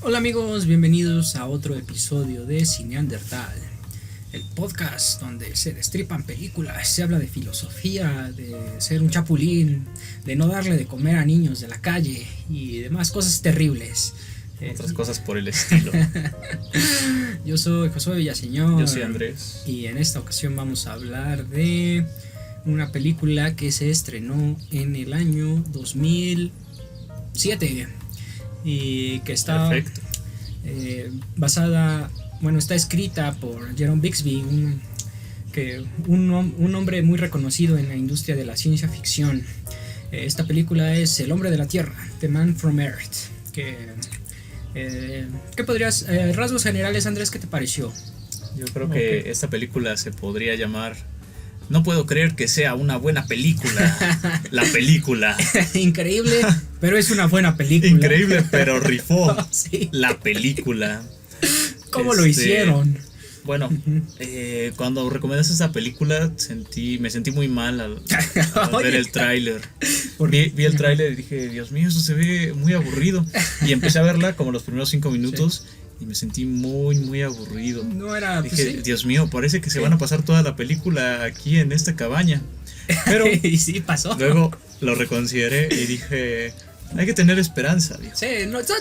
Hola amigos, bienvenidos a otro episodio de Cineandertal, el podcast donde se destripan películas, se habla de filosofía, de ser un chapulín, de no darle de comer a niños de la calle y demás cosas terribles. Otras cosas por el estilo. Yo soy Josué Villaseñor. Yo soy Andrés. Y en esta ocasión vamos a hablar de una película que se estrenó en el año 2007 y que está basada, está escrita por Jerome Bixby, un hombre muy reconocido en la industria de la ciencia ficción. Esta película es El hombre de la Tierra, The Man from Earth. ¿Qué podrías, rasgos generales, Andrés, qué te pareció? Yo creo que esta película se podría llamar No puedo creer que sea una buena película. La película. Increíble, pero es una buena película. Increíble, pero rifó. Sí. La película. ¿Cómo lo hicieron? Bueno, cuando recomendaste esta película me sentí muy mal al ver el tráiler. Vi el tráiler y dije, Dios mío, eso se ve muy aburrido. Y empecé a verla como los primeros 5 minutos. Sí. Y me sentí muy aburrido. No era. Dije, pues sí. Dios mío, parece que se van a pasar toda la película aquí en esta cabaña. Pero y sí pasó. Luego lo reconsideré y dije, hay que tener esperanza. Dijo. Sí,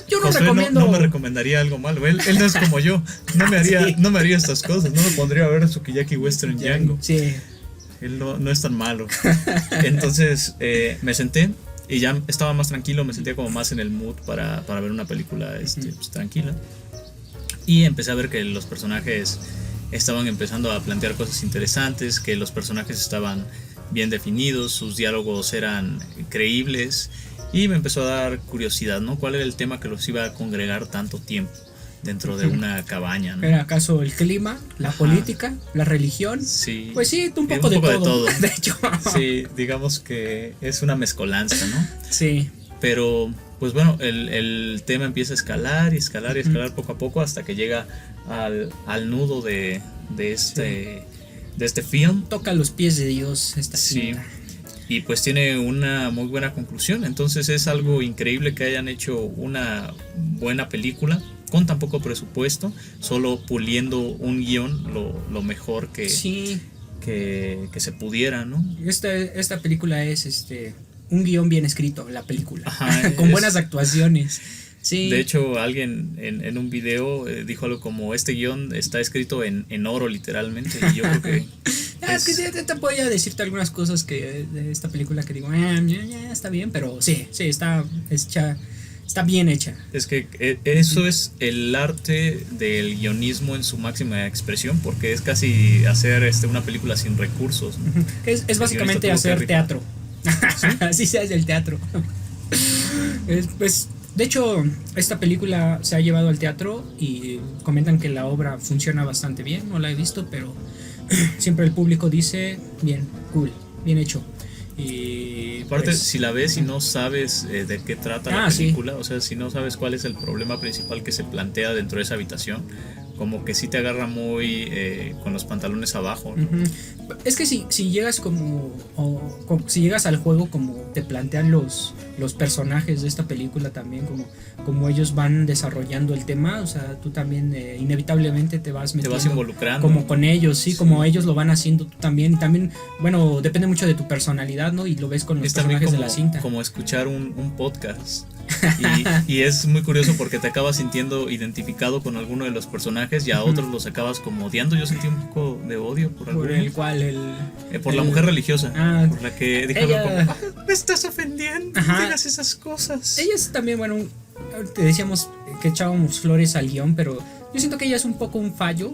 yo no Josué recomiendo. No me recomendaría algo malo. Él no es como yo. No me haría estas cosas. No me pondría a ver Sukiyaki Western Django. Sí. Él no es tan malo. Entonces me senté y ya estaba más tranquilo. Me sentía como más en el mood para ver una película pues, tranquila. Y empecé a ver que los personajes estaban empezando a plantear cosas interesantes, que los personajes estaban bien definidos, sus diálogos eran creíbles y me empezó a dar curiosidad, ¿no? ¿Cuál era el tema que los iba a congregar tanto tiempo dentro de una cabaña, ¿no? ¿Era acaso el clima, la política, la religión? Sí. Pues sí, un poco de todo. De hecho. Sí, digamos que es una mezcolanza, ¿no? Sí. Pero pues bueno, el tema empieza a escalar poco a poco hasta que llega al nudo de este film. Toca los pies de Dios esta cinta. Y pues tiene una muy buena conclusión. Entonces es algo increíble que hayan hecho una buena película con tan poco presupuesto, solo puliendo un guión lo mejor que se pudiera, ¿no? Esta película es un guión bien escrito, la película. Ajá, con buenas actuaciones. Sí. De hecho, alguien en un video dijo algo como, este guión está escrito en oro literalmente. Y yo creo que es que te podía decirte algunas cosas que de esta película que digo, ya está bien, pero sí, está bien hecha. Es que eso es el arte del guionismo en su máxima expresión, porque es casi hacer una película sin recursos, ¿no? Es básicamente hacer teatro. Así se hace el teatro. Pues de hecho, esta película se ha llevado al teatro y comentan que la obra funciona bastante bien. No la he visto, pero siempre el público dice bien, cool, bien hecho. Y aparte, pues, si la ves y no sabes de qué trata la película, sí. O sea, si no sabes cuál es el problema principal que se plantea dentro de esa habitación, como que sí te agarra muy con los pantalones abajo, ¿no? Es que si llegas si llegas al juego como te plantean los personajes de esta película también, como ellos van desarrollando el tema, o sea, tú también inevitablemente te vas metiendo, te vas involucrando como con ellos, sí, como ellos lo van haciendo tú también, y también, bueno, depende mucho de tu personalidad, ¿no? Y lo ves con los personajes de la cinta. Como escuchar un podcast. Y es muy curioso porque te acabas sintiendo identificado con alguno de los personajes y a otros los acabas como odiando. Yo sentí un poco de odio por el cual por la mujer religiosa, por la que dijo ella, algo como, me estás ofendiendo, no digas esas cosas. Ella es también, te decíamos que echábamos flores al guión, pero yo siento que ella es un poco un fallo,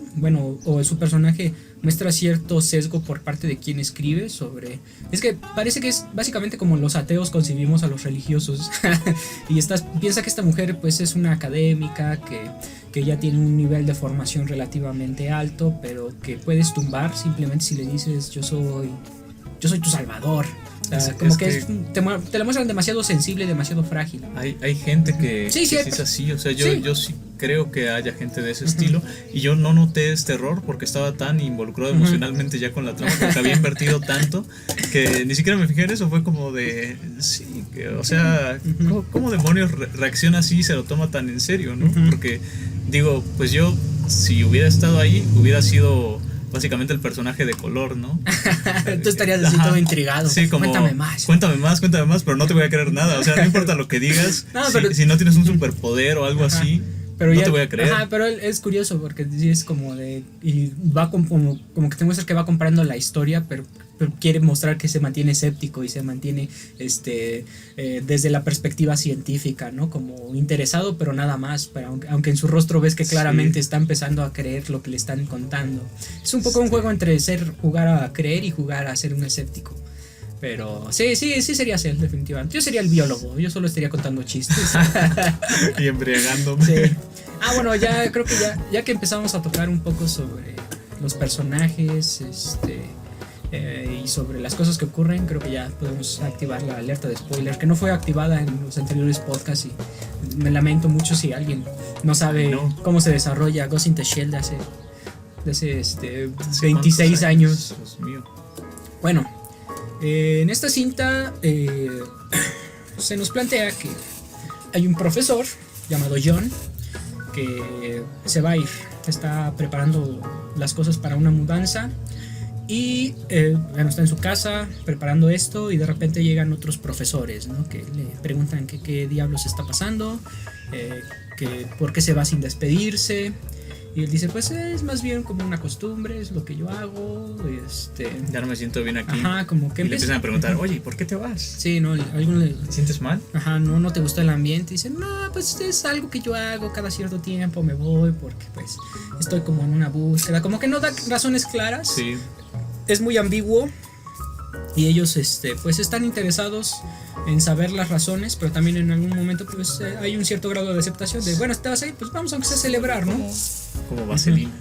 o su personaje muestra cierto sesgo por parte de quien escribe es que parece que es básicamente como los ateos concibimos a los religiosos. Y piensa que esta mujer pues es una académica que ya tiene un nivel de formación relativamente alto, pero que puedes tumbar simplemente si le dices yo soy yo soy tu salvador. O sea, como que te la muestran demasiado sensible y demasiado frágil. Hay gente que sí, sí es así, o sea, yo sí creo que haya gente de ese estilo, y yo no noté este error porque estaba tan involucrado emocionalmente ya con la trama, porque había invertido tanto que ni siquiera me fijé en eso. Fue como de, sí, que, o sea, ¿cómo demonios reacciona así y se lo toma tan en serio, ¿no? Porque digo, pues yo, si hubiera estado ahí, hubiera sido básicamente el personaje de color, ¿no? Tú estarías así todo intrigado. Sí, como, cuéntame más, pero no te voy a creer nada. O sea, no importa lo que digas, no, pero, si no tienes un superpoder o algo así, pero no te voy a creer. Pero es curioso porque sí es como de, y va como que te muestras que va comprando la historia, pero quiere mostrar que se mantiene escéptico y se mantiene desde la perspectiva científica, ¿no? Como interesado, pero nada más. Pero aunque en su rostro ves que claramente está empezando a creer lo que le están contando. Es un poco un juego entre jugar a creer y jugar a ser un escéptico. Pero sí sería él, definitivamente. Yo sería el biólogo, yo solo estaría contando chistes. Y embriagándome. Sí. Bueno, ya creo que ya que empezamos a tocar un poco sobre los personajes, y sobre las cosas que ocurren, creo que ya podemos activar la alerta de spoiler, que no fue activada en los anteriores podcasts, y me lamento mucho si alguien no sabe cómo se desarrolla Ghost in the Shell de hace 26 años. Dios mío. Bueno, en esta cinta se nos plantea que hay un profesor llamado John que se va a ir, está preparando las cosas para una mudanza. Y está en su casa preparando esto, y de repente llegan otros profesores, ¿no? Que le preguntan qué diablos está pasando, que por qué se va sin despedirse. Y él dice, pues es más bien como una costumbre, es lo que yo hago. Ya no me siento bien aquí. Ajá, como que y le empiezan a preguntar, oye, ¿por qué te vas? Sí, no, ¿te sientes mal? Ajá, no te gusta el ambiente. Y dicen, no, pues es algo que yo hago cada cierto tiempo, me voy porque pues estoy como en una búsqueda. Como que no da razones claras. Sí. Es muy ambiguo. Y ellos pues están interesados en saber las razones, pero también en algún momento pues hay un cierto grado de aceptación de, bueno, te vas a ir, pues vamos aunque sea a celebrar, ¿no? Como vaselina.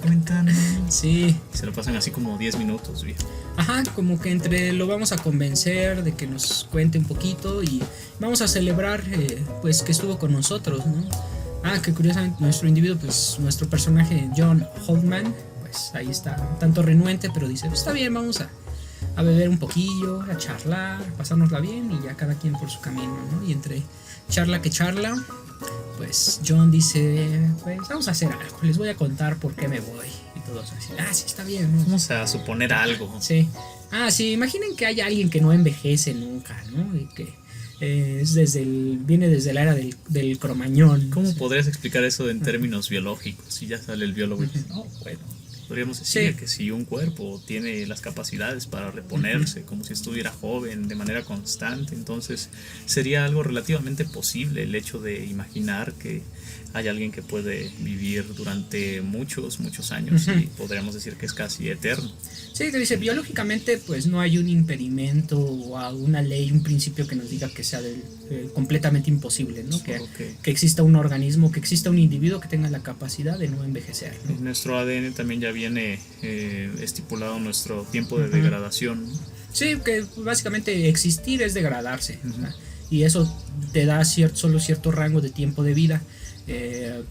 Cuéntanos. Sí. Se lo pasan así como 10 minutos, viejo. Ajá, como que entre lo vamos a convencer de que nos cuente un poquito y vamos a celebrar pues que estuvo con nosotros, ¿no? Que curiosamente nuestro individuo, pues nuestro personaje John Holtman, pues ahí está un tanto renuente, pero dice, pues, está bien, vamos a beber un poquillo, a charlar, a pasárnosla bien, y ya cada quien por su camino, ¿no? Y entre charla, pues John dice, pues vamos a hacer algo, les voy a contar por qué me voy. Y todos así, sí, está bien, ¿no? Vamos a suponer algo. Sí. Sí, imaginen que hay alguien que no envejece nunca, ¿no? Y que viene desde la era del Cromañón. ¿Cómo podrías explicar eso en términos biológicos? Si ya sale el biólogo y dice, bueno, podríamos decir que si un cuerpo tiene las capacidades para reponerse como si estuviera joven de manera constante, entonces sería algo relativamente posible el hecho de imaginar que hay alguien que puede vivir durante muchos años, y podríamos decir que es casi eterno. Sí, te dice, biológicamente pues no hay un impedimento o una ley, un principio que nos diga que sea completamente imposible, ¿no? Que exista un organismo, que exista un individuo que tenga la capacidad de no envejecer, ¿no? En nuestro ADN también ya viene estipulado nuestro tiempo de degradación. Sí, que básicamente existir es degradarse, ¿no? Y eso te da solo cierto rango de tiempo de vida.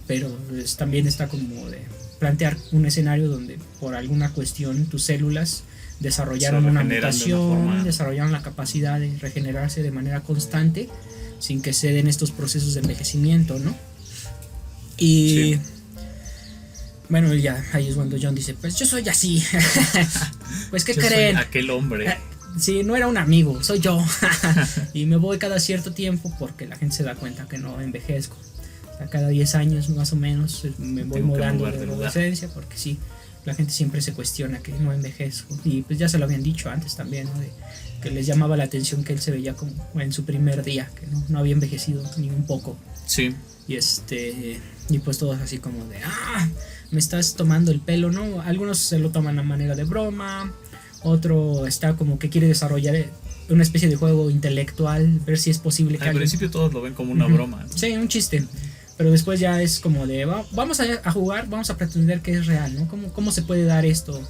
Pero también está como de plantear un escenario donde por alguna cuestión tus células desarrollaron una mutación, desarrollaron la capacidad de regenerarse de manera constante sin que se den estos procesos de envejecimiento, ¿no? Y bueno, ya ahí es cuando John dice, pues yo soy así. Pues ¿qué creen? Soy aquel hombre. Sí, no era un amigo, soy yo. Y me voy cada cierto tiempo porque la gente se da cuenta que no envejezco. Cada 10 años más o menos me voy mudando de adolescencia, porque sí, la gente siempre se cuestiona que no envejezco. Y pues ya se lo habían dicho antes también, ¿no? Que les llamaba la atención que él se veía como en su primer día, que no había envejecido ni un poco. Sí. Y pues todos así como de, me estás tomando el pelo, ¿no? Algunos se lo toman a manera de broma, otro está como que quiere desarrollar una especie de juego intelectual, ver si es posible que al principio todos lo ven como una broma, ¿no? Sí, un chiste. Pero después ya es como de, vamos a jugar, vamos a pretender que es real, ¿no? ¿Cómo se puede dar esto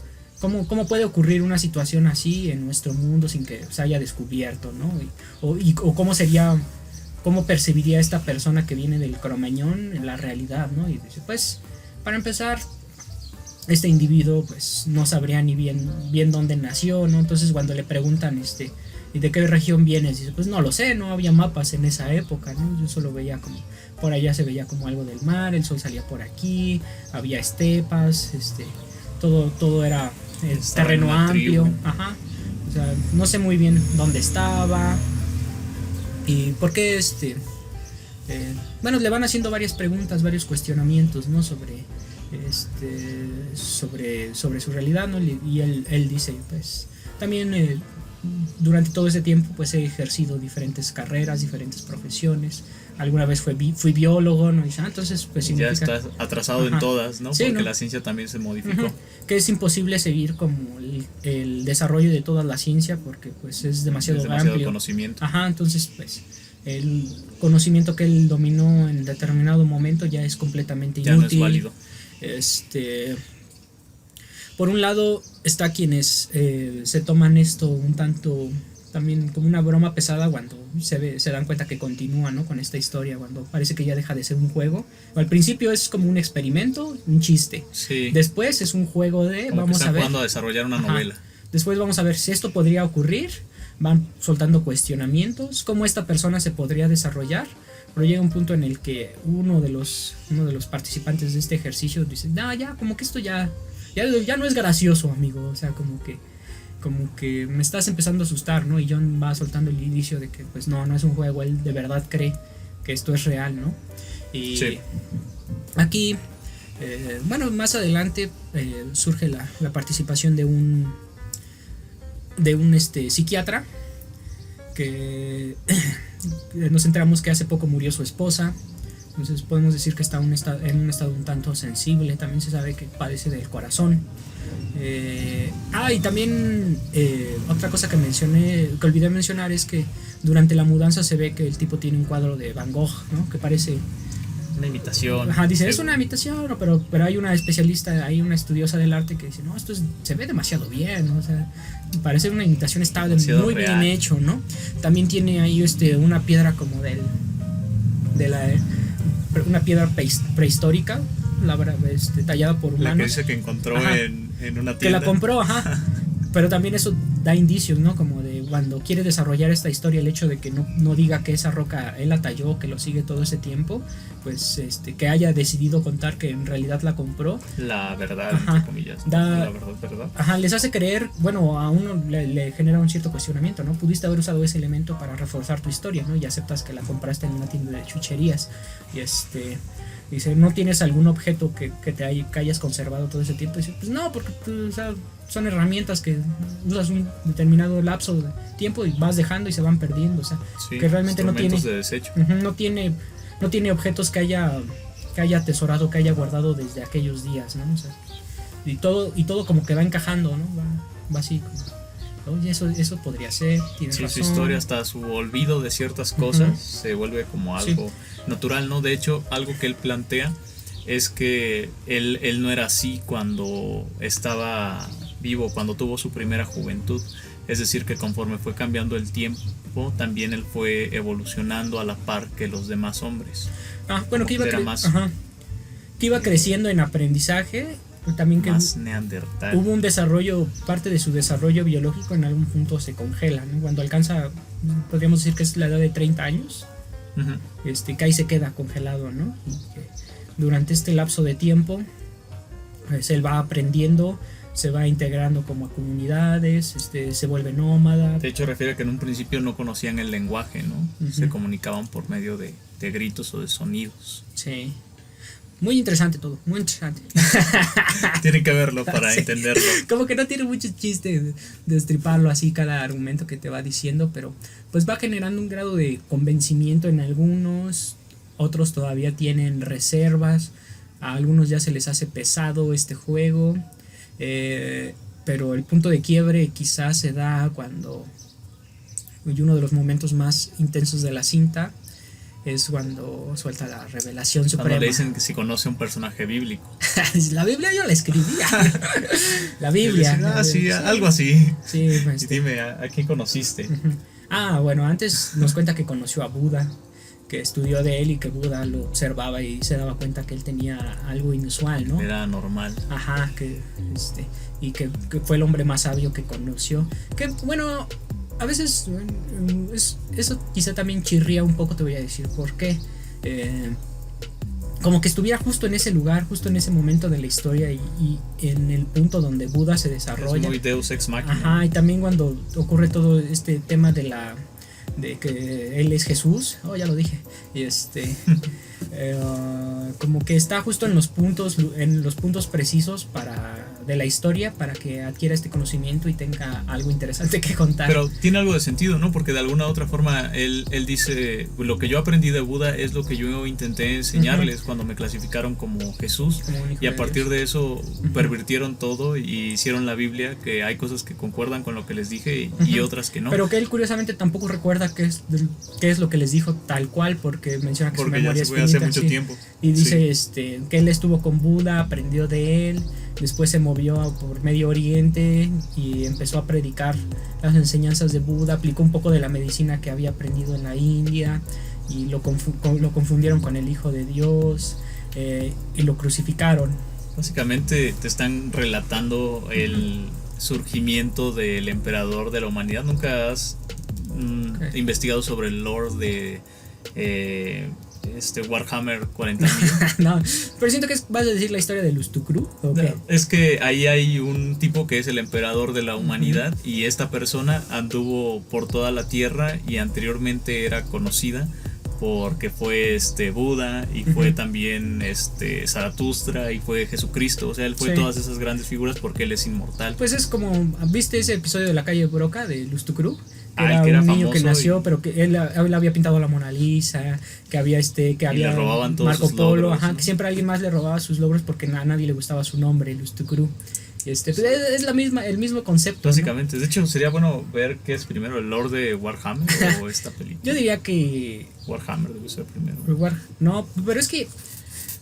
cómo puede ocurrir una situación así en nuestro mundo sin que se haya descubierto, ¿no? O cómo sería, cómo percibiría esta persona que viene del Cromañón en la realidad, ¿no? Y dice, pues, para empezar, este individuo pues no sabría ni bien dónde nació, ¿no? Entonces cuando le preguntan ¿y de qué región vienes? Dice, pues no lo sé, no había mapas en esa época, ¿no? Yo solo veía como, por allá se veía como algo del mar, el sol salía por aquí, había estepas, todo era terreno amplio, ajá. O sea, no sé muy bien dónde estaba y por qué bueno, le van haciendo varias preguntas, varios cuestionamientos, ¿no? Sobre su realidad, ¿no? Y él dice, pues, también durante todo ese tiempo, pues, he ejercido diferentes carreras, diferentes profesiones. Alguna vez fui biólogo, ¿no? Y dice, entonces, pues, significa, ya estás atrasado, ajá, en todas, ¿no? Sí, porque, ¿no?, la ciencia también se modificó. Que es imposible seguir como el desarrollo de toda la ciencia porque, pues, es demasiado amplio. Conocimiento. Ajá, entonces, pues, el conocimiento que él dominó en determinado momento ya es completamente inútil. Ya no es válido. Por un lado está quienes se toman esto un tanto también como una broma pesada cuando se dan cuenta que continúa, ¿no?, con esta historia, cuando parece que ya deja de ser un juego. Al principio es como un experimento, un chiste. Sí. Después es un juego de como vamos que están jugando a desarrollar una novela. Después vamos a ver si esto podría ocurrir. Van soltando cuestionamientos, cómo esta persona se podría desarrollar. Pero llega un punto en el que uno de los participantes de este ejercicio dice, no, ya, como que esto ya no es gracioso, amigo. O sea, como que me estás empezando a asustar, ¿no? Y John va soltando el inicio de que, pues, no es un juego. Él de verdad cree que esto es real, ¿no? Y sí. Aquí, bueno, más adelante surge la participación de un psiquiatra que nos enteramos que hace poco murió su esposa. Entonces podemos decir que está en un estado un tanto sensible. También se sabe que padece del corazón. Y también otra cosa que olvidé mencionar es que durante la mudanza se ve que el tipo tiene un cuadro de Van Gogh, ¿no?, que parece una imitación. Ajá, dice, es una imitación, pero hay una especialista, hay una estudiosa del arte que dice, no, se ve demasiado bien, ¿no? O sea, parece una imitación, está muy real, bien hecho, ¿no? También tiene ahí una piedra como una piedra prehistórica, tallada por humanos. La que dice que encontró en una tienda. Que la compró, ajá. Pero también eso da indicios, ¿no? Como de cuando quiere desarrollar esta historia, el hecho de que no diga que esa roca él la talló, que lo sigue todo ese tiempo, pues que haya decidido contar que en realidad la compró. La verdad, entre comillas. La verdad. Ajá, les hace creer, bueno, a uno le genera un cierto cuestionamiento, ¿no? Pudiste haber usado ese elemento para reforzar tu historia, ¿no? Y aceptas que la compraste en una tienda de chucherías. Y dice, ¿no tienes algún objeto que hayas conservado todo ese tiempo? Y dice, pues no, porque o sea, son herramientas que usas un determinado lapso de tiempo y vas dejando y se van perdiendo. O sea, sí, que realmente no tiene de desecho. No tiene objetos que haya atesorado, que haya guardado desde aquellos días, ¿no? O sea, y todo como que va encajando, ¿no? Va así como, oye, eso podría ser, tienes razón. Su historia, hasta su olvido de ciertas cosas se vuelve como algo natural, ¿no? De hecho, algo que él plantea es que él no era así cuando estaba vivo, cuando tuvo su primera juventud. Es decir, que conforme fue cambiando el tiempo, también él fue evolucionando a la par que los demás hombres. Bueno, que iba creciendo en aprendizaje. También que más neandertal. Hubo un desarrollo, parte de su desarrollo biológico en algún punto se congela, ¿no? Cuando alcanza, podríamos decir que es la edad de 30 años, que ahí se queda congelado, ¿no? Y que durante este lapso de tiempo, pues él va aprendiendo, se va integrando como a comunidades, se vuelve nómada. De hecho, refiere que en un principio no conocían el lenguaje, ¿no? Se comunicaban por medio de gritos o de sonidos. Sí. Muy interesante todo, muy interesante. Tienen que verlo para entenderlo. Como que no tiene mucho chiste de destriparlo así cada argumento que te va diciendo, pero pues va generando un grado de convencimiento en algunos, otros todavía tienen reservas, a algunos ya se les hace pesado este juego, pero el punto de quiebre quizás se da cuando, y uno de los momentos más intensos de la cinta, es cuando suelta la revelación Cuando suprema. le dicen que si conoce un personaje bíblico. La Biblia yo la escribía. La Biblia. Dicen, sí, Sí. algo así. Sí, Y dime, ¿a quién conociste? Bueno, antes nos cuenta que conoció a Buda, que estudió de él y que Buda lo observaba y se daba cuenta que él tenía algo inusual, ¿no? Era normal. Ajá, y que fue el hombre más sabio que conoció. Que bueno, a veces eso quizá también chirría un poco, te voy a decir por qué. Como que estuviera justo en ese lugar, justo en ese momento de la historia y en el punto donde Buda se desarrolla. Es muy Deus Ex Machina. Ajá, y también cuando ocurre todo este tema de que él es Jesús, ya lo dije, y como que está justo en los puntos precisos de la historia para que adquiera este conocimiento y tenga algo interesante que contar. Pero tiene algo de sentido, ¿no? Porque de alguna u otra forma él dice, lo que yo aprendí de Buda es lo que yo intenté enseñarles cuando me clasificaron como Jesús, Como un hijo y a de partir Dios. de eso pervirtieron todo y hicieron la Biblia, que hay cosas que concuerdan con lo que les dije y otras que no. Pero que él curiosamente tampoco recuerda qué es lo que les dijo tal cual, porque menciona que Porque su ya memoria se es fue hace finita, mucho sí. tiempo. Y dice Sí. que él estuvo con Buda, aprendió de él, después se movió por Medio Oriente y empezó a predicar las enseñanzas de Buda, aplicó un poco de la medicina que había aprendido en la India y lo confundieron con el Hijo de Dios, y lo crucificaron. Básicamente te están relatando el surgimiento del emperador de la humanidad. ¿Nunca has investigado sobre el lore de Warhammer 40.000? No, pero siento que vas a decir la historia de Lustukru. Okay. No, es que ahí hay un tipo que es el emperador de la humanidad y esta persona anduvo por toda la tierra y anteriormente era conocida porque fue Buda y fue también Zaratustra y fue Jesucristo, o sea, él fue Sí. todas esas grandes figuras porque él es inmortal. Pues es como, ¿viste ese episodio de La Calle Broca de Lustukru? Que Ah, era que era un niño que famoso nació, pero que él había pintado la Mona Lisa, que había le robaban todos Marco sus Polo, logros, ajá, ¿no? que siempre alguien más le robaba sus logros porque a nadie le gustaba su nombre, Lustukru. Pues es el mismo concepto, Básicamente, de hecho sería bueno ver qué es primero, el lore de Warhammer o esta película. ¿no? Yo diría que Warhammer debe ser primero. no, pero es que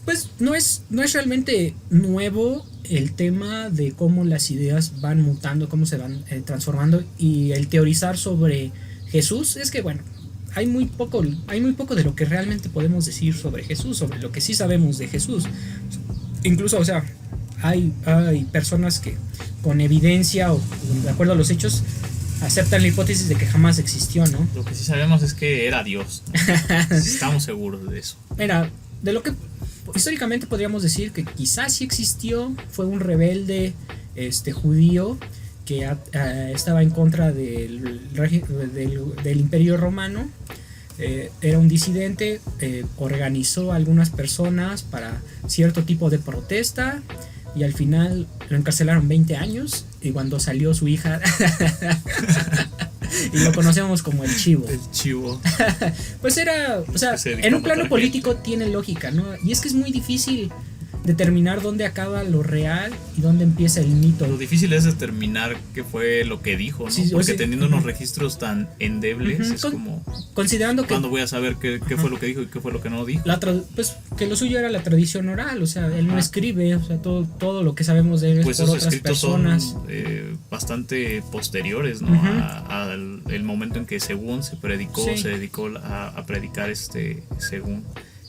pues no es realmente nuevo el tema de cómo las ideas van mutando, cómo se van transformando, y el teorizar sobre Jesús es que bueno, hay muy poco de lo que realmente podemos decir sobre Jesús, sobre lo que sí sabemos de Jesús. Incluso, o sea, hay personas que con evidencia o de acuerdo a los hechos aceptan la hipótesis de que jamás existió, ¿no? Lo que sí sabemos es que era Dios, ¿no? Estamos seguros de eso. Mira, de lo que históricamente podríamos decir que quizás sí existió, fue un rebelde judío que estaba en contra del Imperio Romano. Era un disidente, organizó a algunas personas para cierto tipo de protesta y al final lo encarcelaron 20 años y cuando salió su hija y lo conocemos como el Chivo. El chivo. Pues era, o sea, Se dedicó en a un plano matar político tiene lógica, ¿no? Y es que es muy difícil determinar dónde acaba lo real y dónde empieza el mito. Lo difícil es determinar qué fue lo que dijo, ¿no? Sí, Porque sí. teniendo unos registros tan endebles, es como, Considerando que ¿cuándo voy a saber qué fue lo que dijo y qué fue lo que no dijo? pues que lo suyo era la tradición oral, o sea, él no escribe, o sea, todo lo que sabemos de él es Pues por esos otras escritos personas. son bastante posteriores, ¿no? Al el momento en que según se predicó, Sí. se dedicó a predicar según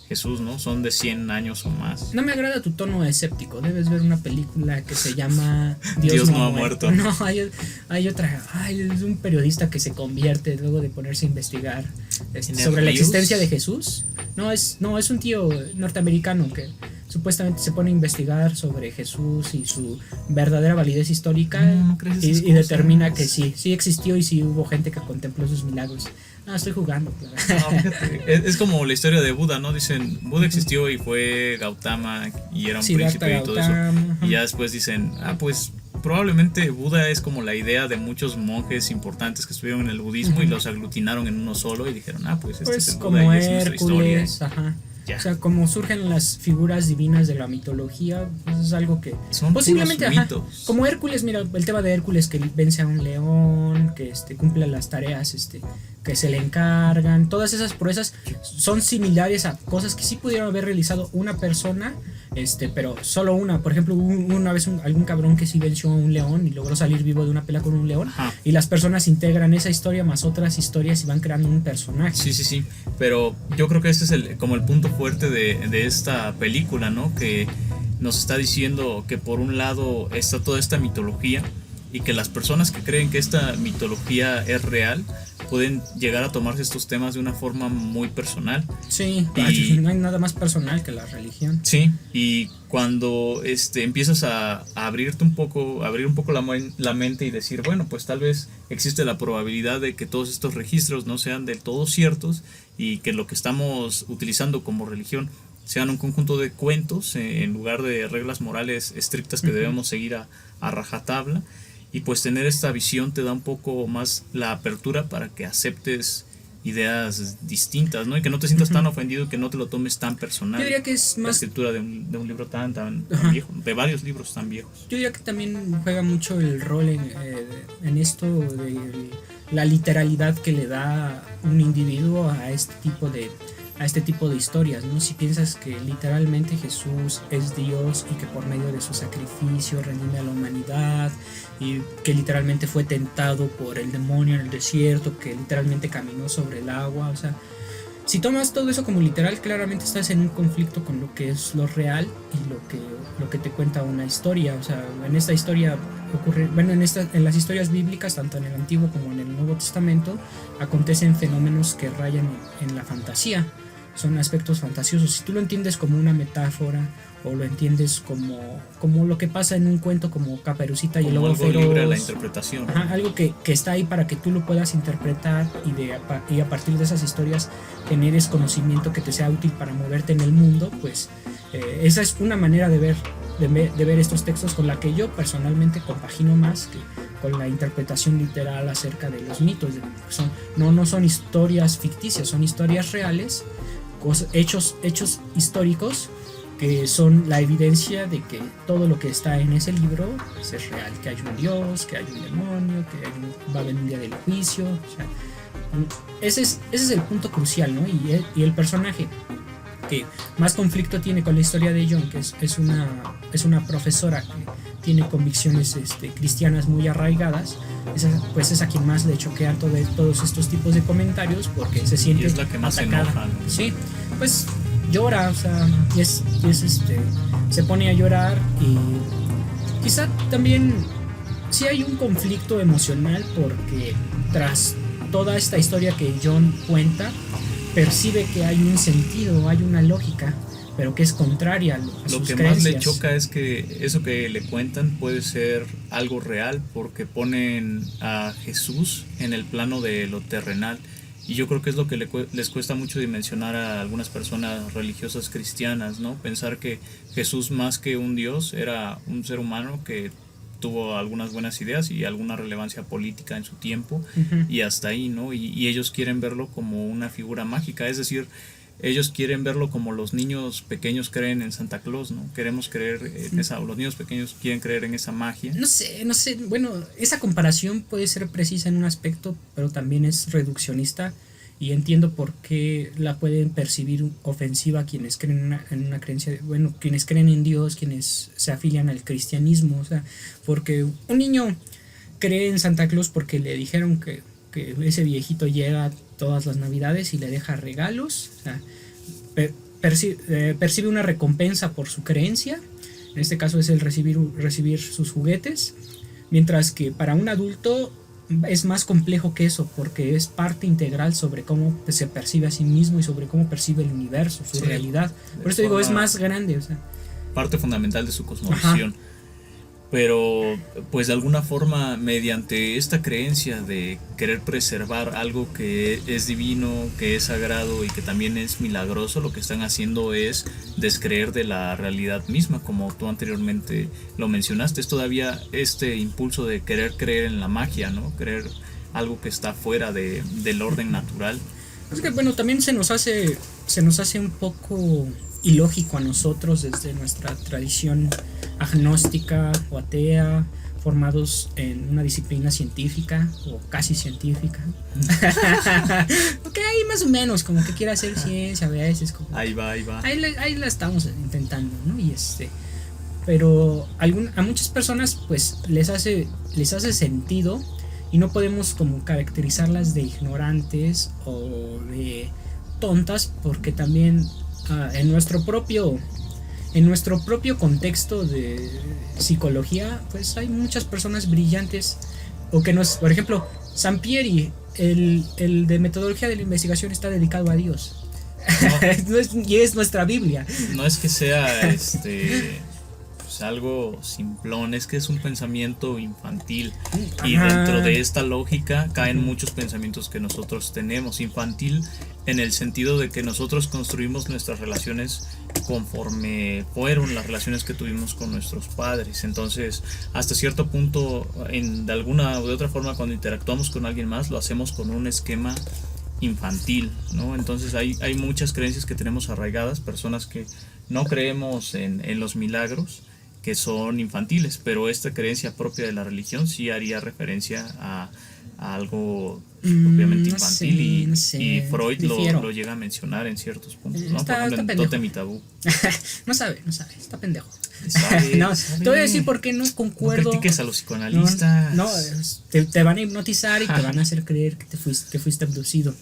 Jesús, ¿no? Son de 100 años o más. No me agrada tu tono escéptico. Debes ver una película que se llama Dios no ha muerto. No, hay otra. Es un periodista que se convierte luego de ponerse a investigar sobre la existencia de Jesús. No, es un tío norteamericano que supuestamente se pone a investigar sobre Jesús y su verdadera validez histórica. No crees esas y determina cosas. que sí existió y sí hubo gente que contempló sus milagros. Estoy jugando, claro. No, fíjate, es como la historia de Buda, ¿no? Dicen, Buda existió y fue Gautama y era un príncipe y todo eso. Y ya después dicen, pues probablemente Buda es como la idea de muchos monjes importantes que estuvieron en el budismo y los aglutinaron en uno solo y dijeron, pues este es el como Buda y es nuestra historia. Hércules, ajá. Ya. O sea, como surgen las figuras divinas de la mitología, pues es algo que Son posiblemente, puros ajá, mitos. como Hércules, mira, el tema de Hércules que vence a un león, que cumple las tareas que se le encargan, todas esas proezas son similares a cosas que sí pudieron haber realizado una persona, pero solo una. Por ejemplo, hubo una vez algún cabrón que sí venció a un león y logró salir vivo de una pelea con un león. Ajá. Y las personas integran esa historia más otras historias y van creando un personaje. Sí, pero yo creo que ese es como el punto fuerte de esta película, ¿no? Que nos está diciendo que por un lado está toda esta mitología y que las personas que creen que esta mitología es real pueden llegar a tomarse estos temas de una forma muy personal. Sí, Y no hay nada más personal que la religión. sí, y cuando empiezas a abrirte un poco, abrir un poco la mente y decir, bueno, pues tal vez existe la probabilidad de que todos estos registros no sean del todo ciertos y que lo que estamos utilizando como religión sean un conjunto de cuentos en lugar de reglas morales estrictas que debemos seguir a rajatabla. Y pues tener esta visión te da un poco más la apertura para que aceptes ideas distintas, ¿no? Y que no te sientas tan ofendido y que no te lo tomes tan personal. Yo diría que es la más... escritura de un libro tan viejo, de varios libros tan viejos. Yo diría que también juega mucho el rol en esto de la literalidad que le da un individuo a este tipo de historias, ¿no? Si piensas que literalmente Jesús es Dios y que por medio de su sacrificio redime a la humanidad y que literalmente fue tentado por el demonio en el desierto, que literalmente caminó sobre el agua, o sea, si tomas todo eso como literal, claramente estás en un conflicto con lo que es lo real y lo que te cuenta una historia. O sea, en esta historia ocurre, bueno, en las historias bíblicas, tanto en el Antiguo como en el Nuevo Testamento, acontecen fenómenos que rayan en la fantasía. Son aspectos fantasiosos. Si tú lo entiendes como una metáfora o lo entiendes como lo que pasa en un cuento como Caperucita y el Lobo Feroz, libre a la interpretación. Ajá, algo que está ahí para que tú lo puedas interpretar y a partir de esas historias generes conocimiento que te sea útil para moverte en el mundo, pues esa es una manera de ver estos textos con la que yo personalmente compagino más que con la interpretación literal acerca de los mitos. No son historias ficticias, son historias reales, hechos históricos que son la evidencia de que todo lo que está en ese libro pues, es real, que hay un Dios, que hay un demonio, que va a venir un día del juicio. O sea, ese es el punto crucial, ¿no? Y el personaje que más conflicto tiene con la historia de John, que es una profesora que tiene convicciones cristianas muy arraigadas, pues es a quien más le choquean todos estos tipos de comentarios porque se siente y es la que más atacada. se enoja, ¿no? Sí, pues llora, o sea, se pone a llorar y quizá también sí hay un conflicto emocional porque tras toda esta historia que John cuenta, percibe que hay un sentido, hay una lógica, pero que es contraria a sus Lo que creencias. más le choca es que eso que le cuentan puede ser algo real porque ponen a Jesús en el plano de lo terrenal. Y yo creo que es lo que les cuesta mucho dimensionar a algunas personas religiosas cristianas, ¿no? Pensar que Jesús, más que un Dios, era un ser humano que tuvo algunas buenas ideas y alguna relevancia política en su tiempo, y hasta ahí, ¿no? Y ellos quieren verlo como una figura mágica, es decir, ellos quieren verlo como los niños pequeños creen en Santa Claus, ¿no? Queremos creer en esa, o los niños pequeños quieren creer en esa magia. No sé, bueno, esa comparación puede ser precisa en un aspecto, pero también es reduccionista y entiendo por qué la pueden percibir ofensiva quienes creen en una creencia, bueno, quienes creen en Dios, quienes se afilian al cristianismo, o sea, porque un niño cree en Santa Claus porque le dijeron que ese viejito llega todas las navidades y le deja regalos, o sea, percibe una recompensa por su creencia, en este caso es el recibir sus juguetes, mientras que para un adulto es más complejo que eso, porque es parte integral sobre cómo se percibe a sí mismo y sobre cómo percibe el universo, su realidad. Por eso digo, es más grande, o sea, parte fundamental de su cosmovisión. Ajá. Pero pues de alguna forma, mediante esta creencia de querer preservar algo que es divino, que es sagrado y que también es milagroso, lo que están haciendo es descreer de la realidad misma, como tú anteriormente lo mencionaste. Es todavía este impulso de querer creer en la magia, ¿no? Creer algo que está fuera del orden natural. Es que bueno, también se nos hace se nos hace un poco ilógico a nosotros desde nuestra tradición agnóstica o atea, formados en una disciplina científica o casi científica. Ok, más o menos, como que quiere hacer ciencia a veces. Como, ahí va. Ahí la estamos intentando, ¿no? Y pero a muchas personas pues les hace sentido y no podemos como caracterizarlas de ignorantes o de tontas, porque también en nuestro propio contexto de psicología pues hay muchas personas brillantes, o que por ejemplo, Sampieri, el de metodología de la investigación, está dedicado a Dios. No. Y es nuestra Biblia. No es que sea pues algo simplón, es que es un pensamiento infantil. Y dentro de esta lógica caen muchos pensamientos que nosotros tenemos. Infantil en el sentido de que nosotros construimos nuestras relaciones conforme fueron las relaciones que tuvimos con nuestros padres. Entonces, hasta cierto punto, de alguna o de otra forma, cuando interactuamos con alguien más, lo hacemos con un esquema infantil, ¿no? Entonces hay muchas creencias que tenemos arraigadas, personas que no creemos en los milagros, que son infantiles, pero esta creencia propia de la religión sí haría referencia a algo obviamente infantil, no sé, y Freud lo llega a mencionar en ciertos puntos, ¿no? Por ejemplo, en Tótem y Tabú. No sabe, está pendejo. No, te voy a decir por qué no concuerdo. No critiques a los psicoanalistas. No, te van a hipnotizar y te van a hacer creer que fuiste abducido.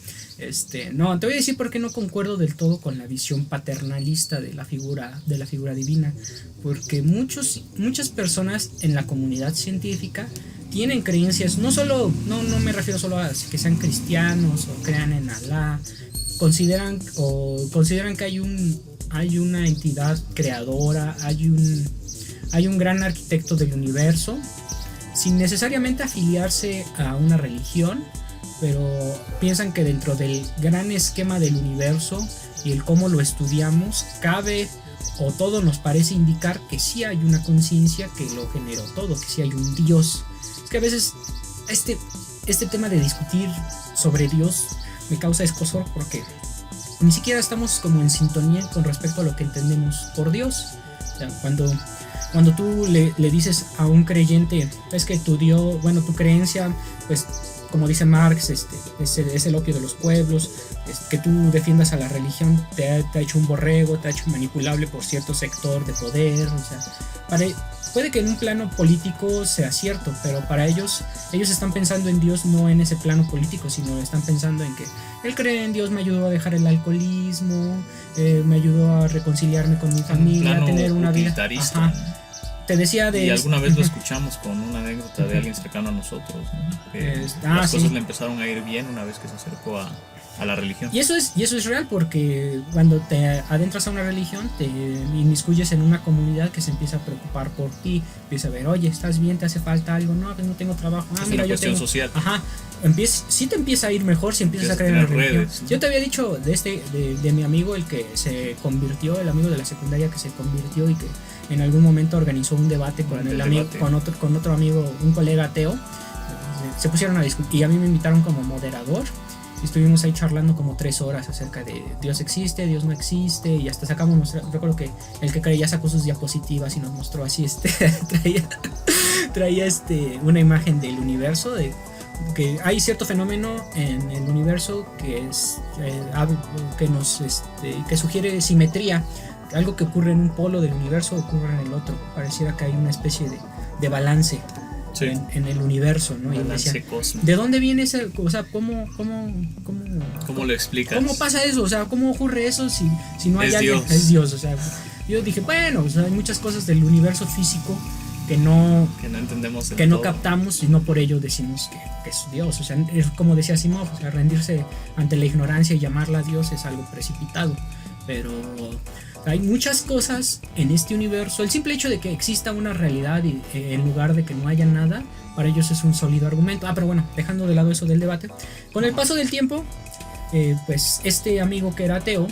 No, te voy a decir por qué no concuerdo del todo con la visión paternalista de la figura divina, porque muchas personas en la comunidad científica tienen creencias, no me refiero solo a que sean cristianos o crean en Alá, consideran que hay una entidad creadora, hay un gran arquitecto del universo, sin necesariamente afiliarse a una religión, pero piensan que dentro del gran esquema del universo y el cómo lo estudiamos, cabe o todo nos parece indicar que sí hay una conciencia que lo generó todo, que sí hay un Dios. Es que a veces este tema de discutir sobre Dios me causa escozor, porque ni siquiera estamos como en sintonía con respecto a lo que entendemos por Dios. O sea, cuando tú le dices a un creyente, es que tu Dios, tu creencia, pues como dice Marx, es el opio de los pueblos, que tú defiendas a la religión te ha hecho un borrego, te ha hecho manipulable por cierto sector de poder. O sea, puede que en un plano político sea cierto, pero para ellos están pensando en Dios no en ese plano político, sino están pensando en que él cree en Dios, me ayudó a dejar el alcoholismo, me ayudó a reconciliarme con mi familia, a tener una vida. Te decía y alguna vez lo escuchamos con una anécdota de alguien cercano a nosotros, ¿no? Que las cosas le empezaron a ir bien una vez que se acercó a la religión. Y eso es real, porque cuando te adentras a una religión te inmiscuyes en una comunidad que se empieza a preocupar por ti, empieza a ver, oye, ¿estás bien? ¿Te hace falta algo? No, pues no tengo trabajo. Es mira, una cuestión social. Sí te empieza a ir mejor si empiezas a creer en la religión. Redes, ¿no? Yo te había dicho de mi amigo, el que se convirtió, el amigo de la secundaria que se convirtió y que en algún momento organizó un debate con otro amigo, un colega ateo. Se pusieron a discutir y a mí me invitaron como moderador. Y estuvimos ahí charlando como 3 horas acerca de Dios existe, Dios no existe, y hasta recuerdo que el que creía sacó sus diapositivas y nos mostró así, traía una imagen del universo, de que hay cierto fenómeno en el universo que es que sugiere simetría, algo que ocurre en un polo del universo ocurre en el otro, pareciera que hay una especie de balance. Sí. En el universo, ¿no? Y decía, ¿de dónde viene ese? O sea, ¿cómo lo explicas? ¿Cómo pasa eso? O sea, ¿cómo ocurre eso si no hay alguien? Dios. Es Dios. O sea, yo dije, bueno, o sea, hay muchas cosas del universo físico que no entendemos, que no captamos, y no por ello decimos que es Dios. O sea, es como decía Asimov, o sea, rendirse ante la ignorancia y llamarla a Dios es algo precipitado. Pero hay muchas cosas en este universo. El simple hecho de que exista una realidad en lugar de que no haya nada, para ellos es un sólido argumento. Pero bueno, dejando de lado eso del debate, con el paso del tiempo, pues este amigo que era ateo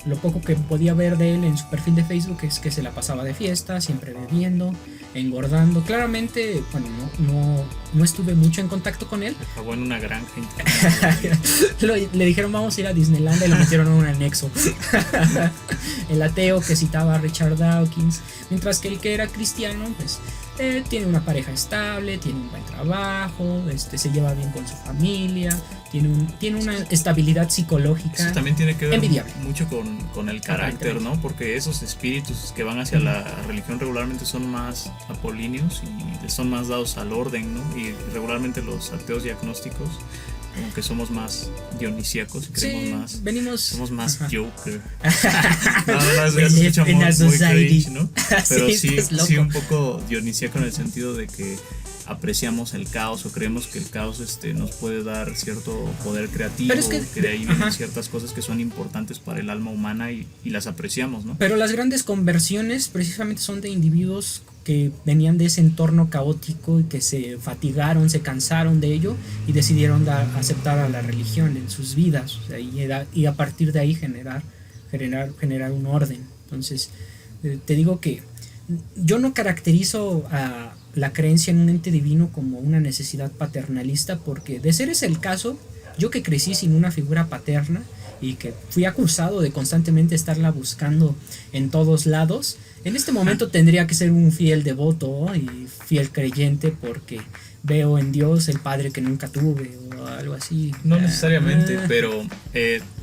lo poco que podía ver de él en su perfil de Facebook es que se la pasaba de fiesta, siempre bebiendo, engordando. Claramente, bueno, no estuve mucho en contacto con él. Acabó en una granja. Le dijeron vamos a ir a Disneyland y lo metieron en un anexo. El ateo que citaba a Richard Dawkins. Mientras que el que era cristiano, pues tiene una pareja estable, tiene un buen trabajo, se lleva bien con su familia, tiene una estabilidad psicológica. Eso también tiene que ver envidiable. mucho con el carácter, ¿no? Porque esos espíritus que van hacia la religión regularmente son más apolíneos y son más dados al orden, ¿no? Y regularmente los ateos y agnósticos como que somos más dionisíacos y creemos más, somos más Joker. No, se escucha muy cringe, ¿no? Pero sí un poco dionisíaco en el sentido de que apreciamos el caos o creemos que el caos nos puede dar cierto poder creativo, que de ahí vienen ciertas cosas que son importantes para el alma humana y las apreciamos, ¿no? Pero las grandes conversiones precisamente son de individuos que venían de ese entorno caótico y que se fatigaron, se cansaron de ello y decidieron aceptar a la religión en sus vidas, o sea, y a partir de ahí generar un orden. Entonces, te digo que yo no caracterizo a la creencia en un ente divino como una necesidad paternalista, porque de ser ese el caso, yo que crecí sin una figura paterna y que fui acusado de constantemente estarla buscando en todos lados, en este momento tendría que ser un fiel devoto y fiel creyente porque veo en Dios el padre que nunca tuve o algo así. No necesariamente, pero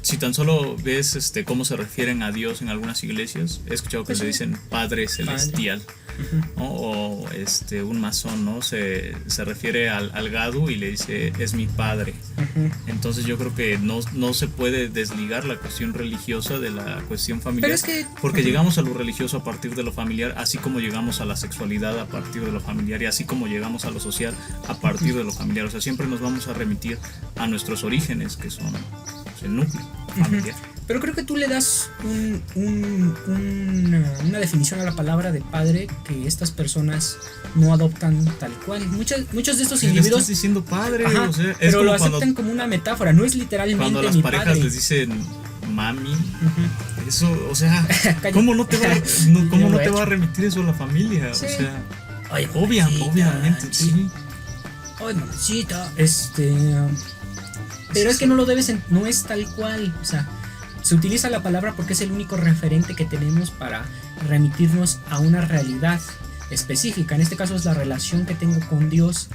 si tan solo ves cómo se refieren a Dios en algunas iglesias, he escuchado que le dicen Padre Celestial. ¿No? O un masón, ¿no? Se refiere al Gadu y le dice es mi padre. Entonces yo creo que no se puede desligar la cuestión religiosa de la cuestión familiar, porque llegamos a lo religioso a partir de lo familiar, así como llegamos a la sexualidad a partir de lo familiar y así como llegamos a lo social a partir de lo familiar. O sea, siempre nos vamos a remitir a nuestros orígenes, que son el núcleo familiar. Pero creo que tú le das una definición a la palabra de padre que estas personas no adoptan tal cual. Muchos de estos individuos. Le estás diciendo padre, o sea, pero lo aceptan como una metáfora, no es literalmente cuando las mi parejas padre. Les dicen mami, eso, o sea, ¿cómo no te va a remitir eso a la familia? Sí. O sea, ay, obviamente, sí. Ay, mamacita, pero es que no es tal cual, o sea, se utiliza la palabra porque es el único referente que tenemos para remitirnos a una realidad específica. En este caso es la relación que tengo con Dios.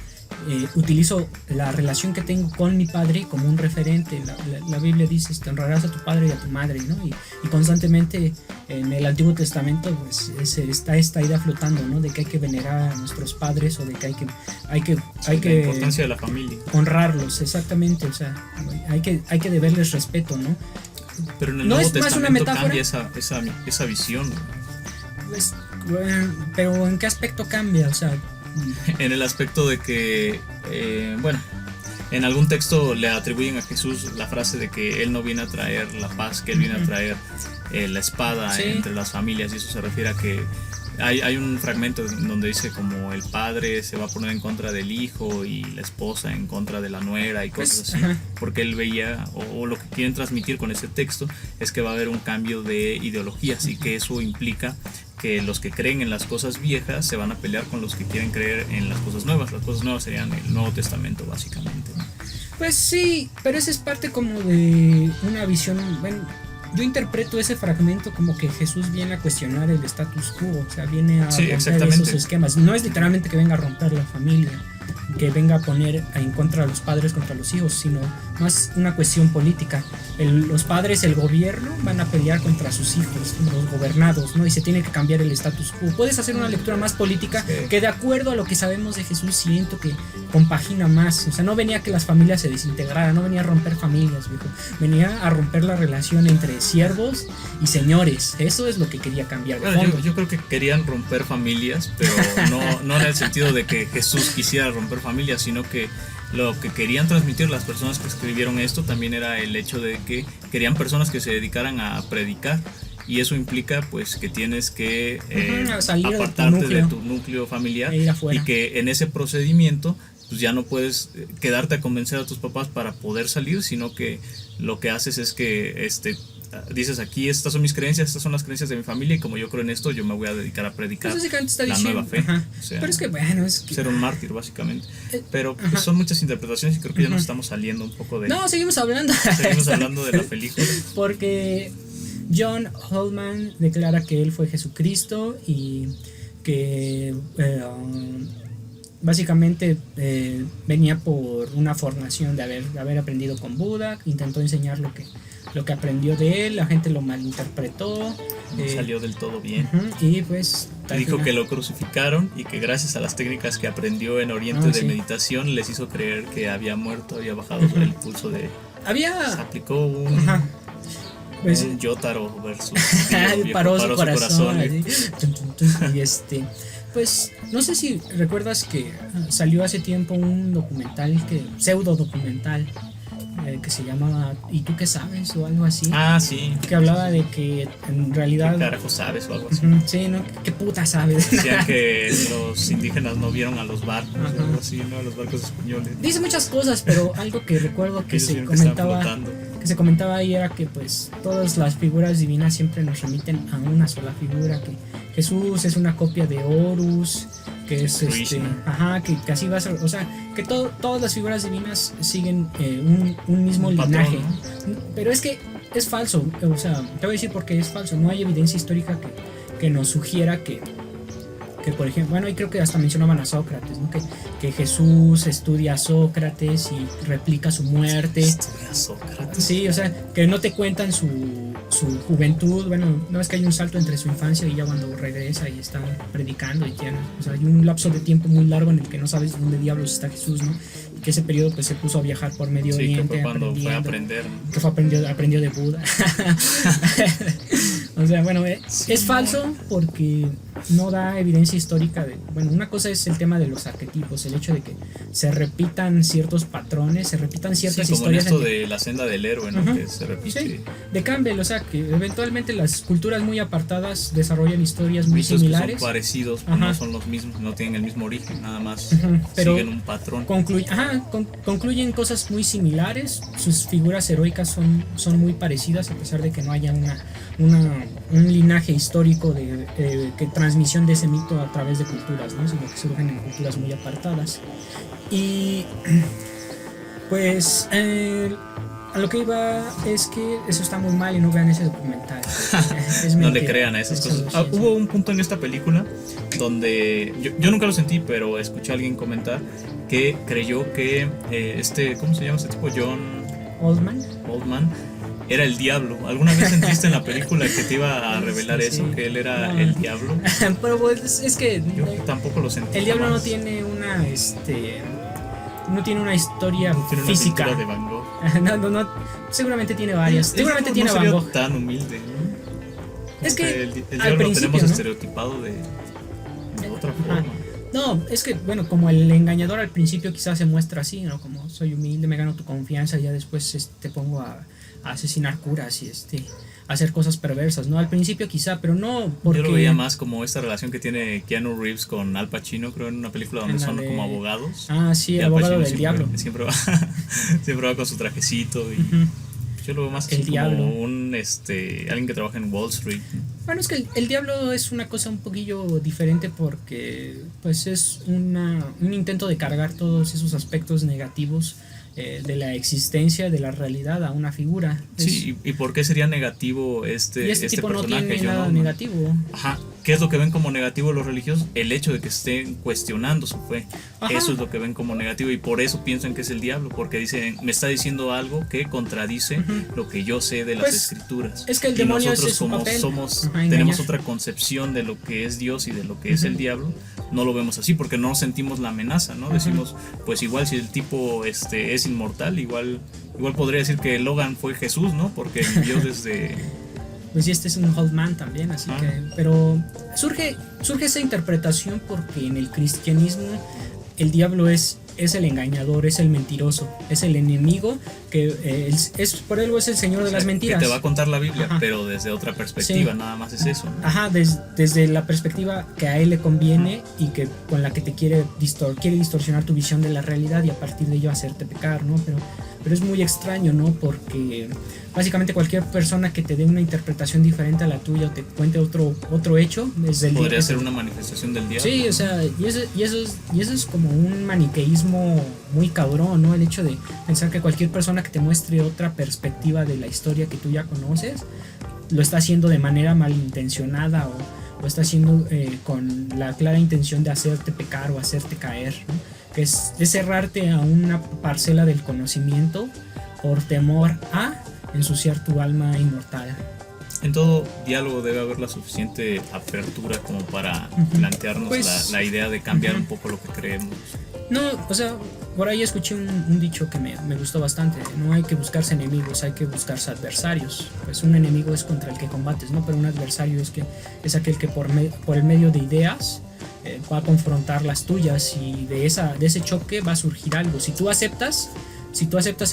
Utilizo la relación que tengo con mi padre como un referente. La Biblia dice honrarás a tu padre y a tu madre, ¿no? Y constantemente en el Antiguo Testamento pues está esta idea flotando, ¿no? De que hay que venerar a nuestros padres o de que hay que la importancia de la familia, honrarlos, exactamente. O sea, hay que deberles respeto, ¿no? Pero en el Nuevo Testamento cambia esa visión. Pues, pero ¿en qué aspecto cambia? O sea, en el aspecto de que, en algún texto le atribuyen a Jesús la frase de que Él no viene a traer la paz, que Él viene a traer la espada entre las familias, y eso se refiere a que hay un fragmento donde dice como el padre se va a poner en contra del hijo y la esposa en contra de la nuera y cosas así, porque él veía, o lo que quieren transmitir con ese texto es que va a haber un cambio de ideologías y que eso implica que los que creen en las cosas viejas se van a pelear con los que quieren creer en las cosas nuevas. Las cosas nuevas serían el Nuevo Testamento básicamente, ¿no? Pues sí, pero esa es parte como de una visión, bueno, yo interpreto ese fragmento como que Jesús viene a cuestionar el status quo, o sea, viene a romper esos esquemas. No es literalmente que venga a romper la familia, que venga a poner en contra a los padres contra los hijos, sino más una cuestión política. Los padres, el gobierno van a pelear contra sus hijos, los gobernados, ¿no? Y se tiene que cambiar el status quo. Puedes hacer una lectura más política que, de acuerdo a lo que sabemos de Jesús, siento que compagina más. O sea, no venía a que las familias se desintegraran, no venía a romper familias, viejo. Venía a romper la relación entre siervos y señores. Eso es lo que quería cambiar. Bueno, yo creo que querían romper familias, pero no en el sentido de que Jesús quisiera romper familias, sino que lo que querían transmitir las personas que escribieron esto también era el hecho de que querían personas que se dedicaran a predicar, y eso implica pues que tienes que apartarte de tu núcleo familiar, y que en ese procedimiento pues ya no puedes quedarte a convencer a tus papás para poder salir, sino que lo que haces es que dices aquí, estas son mis creencias, estas son las creencias de mi familia, y como yo creo en esto, yo me voy a dedicar a predicar Pues básicamente está la diciendo, nueva fe. ajá. O sea, Pero es que bueno, es que ser un mártir, básicamente. Pero pues, ajá. son muchas interpretaciones y creo que ya nos estamos saliendo un poco de... No, seguimos hablando. Seguimos hablando de la película. Porque John Holman declara que él fue Jesucristo y que básicamente venía por una formación de haber aprendido con Buda, intentó enseñar lo que aprendió de él, la gente lo malinterpretó. No salió del todo bien. Y pues Dijo que lo crucificaron y que gracias a las técnicas que aprendió en Oriente de sí. meditación les hizo creer que había muerto, había bajado el pulso de... Se había aplicó un... ajá. Pues, un Yotaro versus paró su corazón, y- así. Y pues no sé si recuerdas que salió hace tiempo un documental, pseudo documental, que se llamaba ¿Y tú qué sabes? O algo así, Ah, sí. que hablaba de que en ¿Qué realidad carajo sabes o algo así? sí, ¿no? ¿Qué puta sabes? Decían que los indígenas no vieron a los barcos, Ajá. o algo así, ¿no? A los barcos españoles. Dice muchas cosas, pero algo que recuerdo que Ellos se vieron que estaban comentaba flotando. que se comentaba ahí era que pues todas las figuras divinas siempre nos remiten a una sola figura, que Jesús es una copia de Horus, que es Krishna. que así va a ser, o sea, que todas las figuras divinas siguen un mismo Un patrón, linaje, pero es que es falso, o sea, te voy a decir por qué es falso, no hay evidencia histórica que nos sugiera que por ejemplo, bueno, y creo que hasta mencionaban a Sócrates, ¿no? Que Jesús estudia a Sócrates y replica su muerte. Estudia a Sócrates. Sí, o sea, que no te cuentan su juventud. Bueno, no es que hay un salto entre su infancia y ya cuando regresa y está predicando y tiene, o sea, hay un lapso de tiempo muy largo en el que no sabes dónde diablos está Jesús, ¿no? Y que ese periodo pues se puso a viajar por Medio Sí, que Oriente, fue cuando fue a aprendiendo, aprender, ¿no? que fue aprendió de Buda. O sea, bueno, es falso porque no da evidencia histórica de, bueno, una cosa es el tema de los arquetipos, el hecho de que se repitan ciertos patrones, se repitan ciertas Sí, como en historias esto de la senda del héroe, ¿no? Ujú. Que se repite. Sí, de Campbell, o sea, que eventualmente las culturas muy apartadas desarrollan historias muy Mitos que similares. son parecidos, pero Ajá. no son los mismos, no tienen el mismo origen, nada más Ujú, pero siguen un patrón. concluyen cosas muy similares, sus figuras heroicas son muy parecidas a pesar de que no haya un linaje histórico de transmisión de ese mito a través de culturas, ¿no? Sino que surgen en culturas muy apartadas. Y pues a lo que iba es que eso está muy mal y no vean ese documental. Es No mentira, le crean a esas es cosas. pseudociencia. Hubo un punto en esta película donde yo nunca lo sentí, pero escuché a alguien comentar que creyó que ¿cómo se llama este tipo? John Oldman era el diablo. ¿Alguna vez sentiste en la película que te iba a revelar Sí, eso? sí. Que él era No. el diablo. Pero pues, es que Yo tampoco lo sentí. el diablo no jamás. tiene no tiene una historia No tiene una física. pintura de Van Gogh. No, seguramente tiene varias. Seguramente No tiene Van sería Gogh. tan humilde, ¿no? Es que el al diablo lo principio, tenemos ¿no? estereotipado de otra Ajá. forma. No, es que, bueno, como el engañador al principio quizás se muestra así, ¿no? Como soy humilde, me gano tu confianza y ya después te pongo a asesinar curas y a hacer cosas perversas, ¿no? Al principio quizá, pero no porque... Yo lo veía más como esta relación que tiene Keanu Reeves con Al Pacino, creo, en una película donde En la son de- como abogados. Ah, sí, Y Al abogado Pacino del diablo. Siempre va, siempre va con su trajecito y Ujú. yo lo veo más El así diablo. como un alguien que trabaja en Wall Street. Bueno, es que el diablo es una cosa un poquillo diferente porque pues es un intento de cargar todos esos aspectos negativos de la existencia, de la realidad a una figura. Sí, ¿y por qué sería negativo y este tipo no personaje? tiene John nada Oldman? negativo. Ajá. ¿Qué es lo que ven como negativo los religiosos? El hecho de que estén cuestionando su fe. Ajá. Eso es lo que ven como negativo y por eso piensan que es el diablo, porque dicen, me está diciendo algo que contradice lo que yo sé de las Pues, escrituras. es que el Y demonio nosotros es su como papel. somos, Ajá, tenemos engañar. otra concepción de lo que es Dios y de lo que es el diablo, no lo vemos así porque no sentimos la amenaza, ¿no? Decimos, pues igual si el tipo es inmortal, igual podría decir que Logan fue Jesús, ¿no? Porque vivió desde... Pues sí, este es un Oldman también, así Ah. que... Pero surge esa interpretación porque en el cristianismo el diablo es el engañador, es el mentiroso, es el enemigo que por algo es el señor de las mentiras. Que te va a contar la Biblia, Ajá. pero desde otra perspectiva, Sí. nada más es eso, ¿no? Ajá, desde la perspectiva que a él le conviene y que con la que te quiere distorsionar tu visión de la realidad y a partir de ello hacerte pecar, ¿no? Pero pero es muy extraño, ¿no? Porque básicamente cualquier persona que te dé una interpretación diferente a la tuya o te cuente otro hecho es el podría ser una manifestación del diablo. Sí, o sea, y eso es como un maniqueísmo muy cabrón, ¿no? El hecho de pensar que cualquier persona que te muestre otra perspectiva de la historia que tú ya conoces lo está haciendo de manera malintencionada o lo está haciendo con la clara intención de hacerte pecar o hacerte caer, ¿no? Que es cerrarte a una parcela del conocimiento por temor a ensuciar tu alma inmortal. En todo diálogo debe haber la suficiente apertura como para plantearnos Pues, la idea de cambiar un poco lo que creemos. No, o sea, por ahí escuché un dicho que me gustó bastante. No hay que buscarse enemigos, hay que buscarse adversarios. Pues un enemigo es contra el que combates, ¿no? Pero un adversario es aquel que por el medio de ideas va a confrontar las tuyas y de ese choque va a surgir algo. Si tú aceptas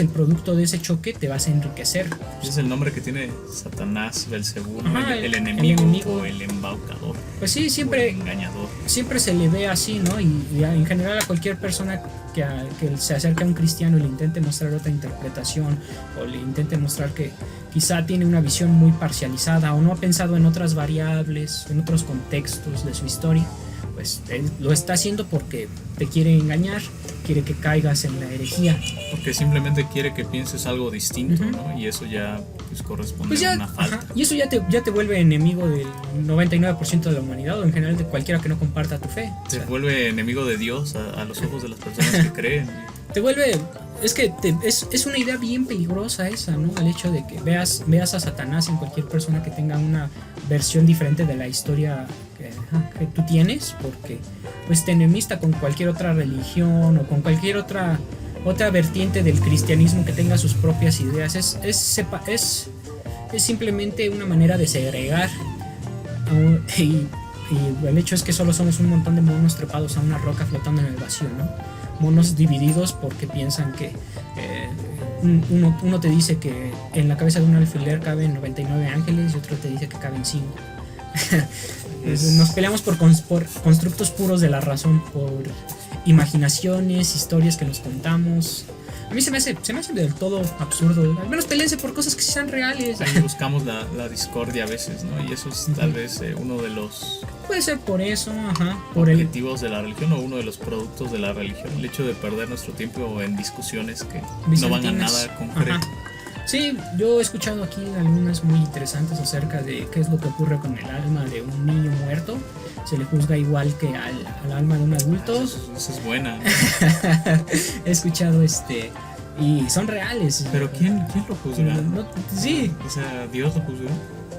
el producto de ese choque, te vas a enriquecer. Ese es el nombre que tiene Satanás, Belcebú, ¿no? Ajá, el enemigo o el embaucador. Pues sí, siempre, el engañador. Siempre se le ve así, ¿no? Y en general a cualquier persona que se acerque a un cristiano y le intente mostrar otra interpretación o le intente mostrar que quizá tiene una visión muy parcializada o no ha pensado en otras variables, en otros contextos de su historia, pues él lo está haciendo porque te quiere engañar, quiere que caigas en la herejía. Porque simplemente quiere que pienses algo distinto, ¿no? Y eso ya pues, corresponde a una falta. Ajá, y eso ya te vuelve enemigo del 99% de la humanidad o en general de cualquiera que no comparta tu fe. Te vuelve enemigo de Dios a los ojos de las personas que creen. Te vuelve... Es una idea bien peligrosa esa, ¿no? El hecho de que veas a Satanás en cualquier persona que tenga una versión diferente de la historia que tú tienes, porque pues te enemista con cualquier otra religión o con cualquier otra vertiente del cristianismo que tenga sus propias ideas. Es simplemente una manera de segregar y el hecho es que solo somos un montón de monos trepados a una roca flotando en el vacío, ¿no? Monos divididos porque piensan que uno te dice que en la cabeza de un alfiler caben 99 ángeles y otro te dice que caben 5. Nos peleamos por constructos puros de la razón, por imaginaciones, historias que nos contamos. A mí se me hace del todo absurdo. Al menos peleense por cosas que sean reales. Ahí buscamos la discordia a veces, ¿no? Y eso es tal vez uno de los... Puede ser por eso, por objetivos de la religión o uno de los productos de la religión. El hecho de perder nuestro tiempo en discusiones que no van a nada concreto. Ajá. Sí, yo he escuchado aquí algunas muy interesantes acerca de qué es lo que ocurre con el alma de un niño muerto. Se le juzga igual que al alma de un adulto. Eso es buena, ¿no? He escuchado y son reales. Pero ¿quién lo juzga? Sí. O sea, ¿Dios lo juzga?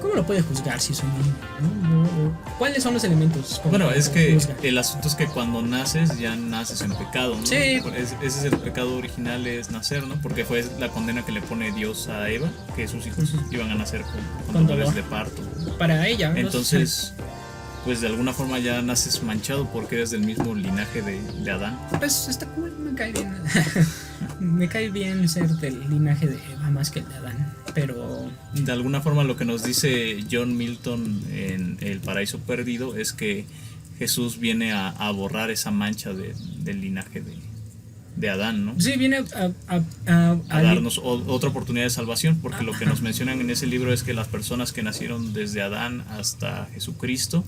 ¿Cómo lo puede juzgar si es un niño? ¿Cuáles son los elementos? Bueno, es que el asunto es que cuando naces ya naces en pecado, ¿no? Sí. Ese es el pecado original, es nacer, ¿no? Porque fue la condena que le pone Dios a Eva, que sus hijos iban a nacer con dolores de parto. Para ella. Entonces, pues de alguna forma ya naces manchado porque eres del mismo linaje de Adán. Pues está cool, me cae bien. Me cae bien ser del linaje de Eva más que el de Adán. Pero de alguna forma lo que nos dice John Milton en El Paraíso Perdido es que Jesús viene a borrar esa mancha del linaje de Adán, ¿no? Sí, viene a darnos otra oportunidad de salvación, porque lo que nos mencionan en ese libro es que las personas que nacieron desde Adán hasta Jesucristo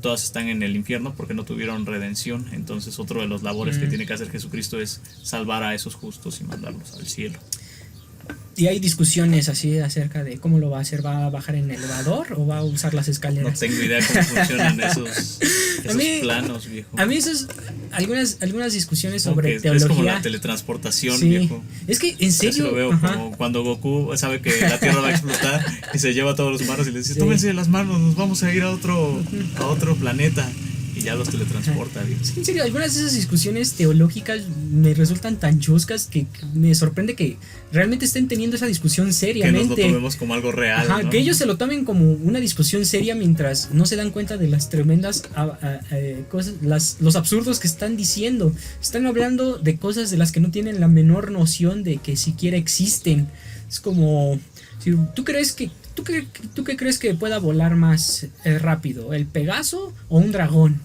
todas están en el infierno porque no tuvieron redención. Entonces otro de los labores que tiene que hacer Jesucristo es salvar a esos justos y mandarlos al cielo. Y hay discusiones así acerca de cómo lo va a hacer. ¿Va a bajar en elevador o va a usar las escaleras? No tengo idea cómo funcionan esos planos, viejo. A mí esos algunas discusiones sobre teología. Es como la teletransportación, sí. Viejo. Es que en serio. Así lo veo, como cuando Goku sabe que la Tierra va a explotar y se lleva a todos los humanos y les dice, tómense las manos, nos vamos a ir a otro planeta. Y ya los teletransporta, viejo. Sí, en serio, algunas de esas discusiones teológicas me resultan tan chuscas que me sorprende que realmente estén teniendo esa discusión seriamente. Que nos lo tomemos como algo real. Ajá, ¿no? Que ellos se lo tomen como una discusión seria mientras no se dan cuenta de las tremendas cosas, los absurdos que están diciendo. Están hablando de cosas de las que no tienen la menor noción de que siquiera existen. Es como, si ¿tú qué crees que pueda volar más rápido? ¿El Pegaso o un dragón?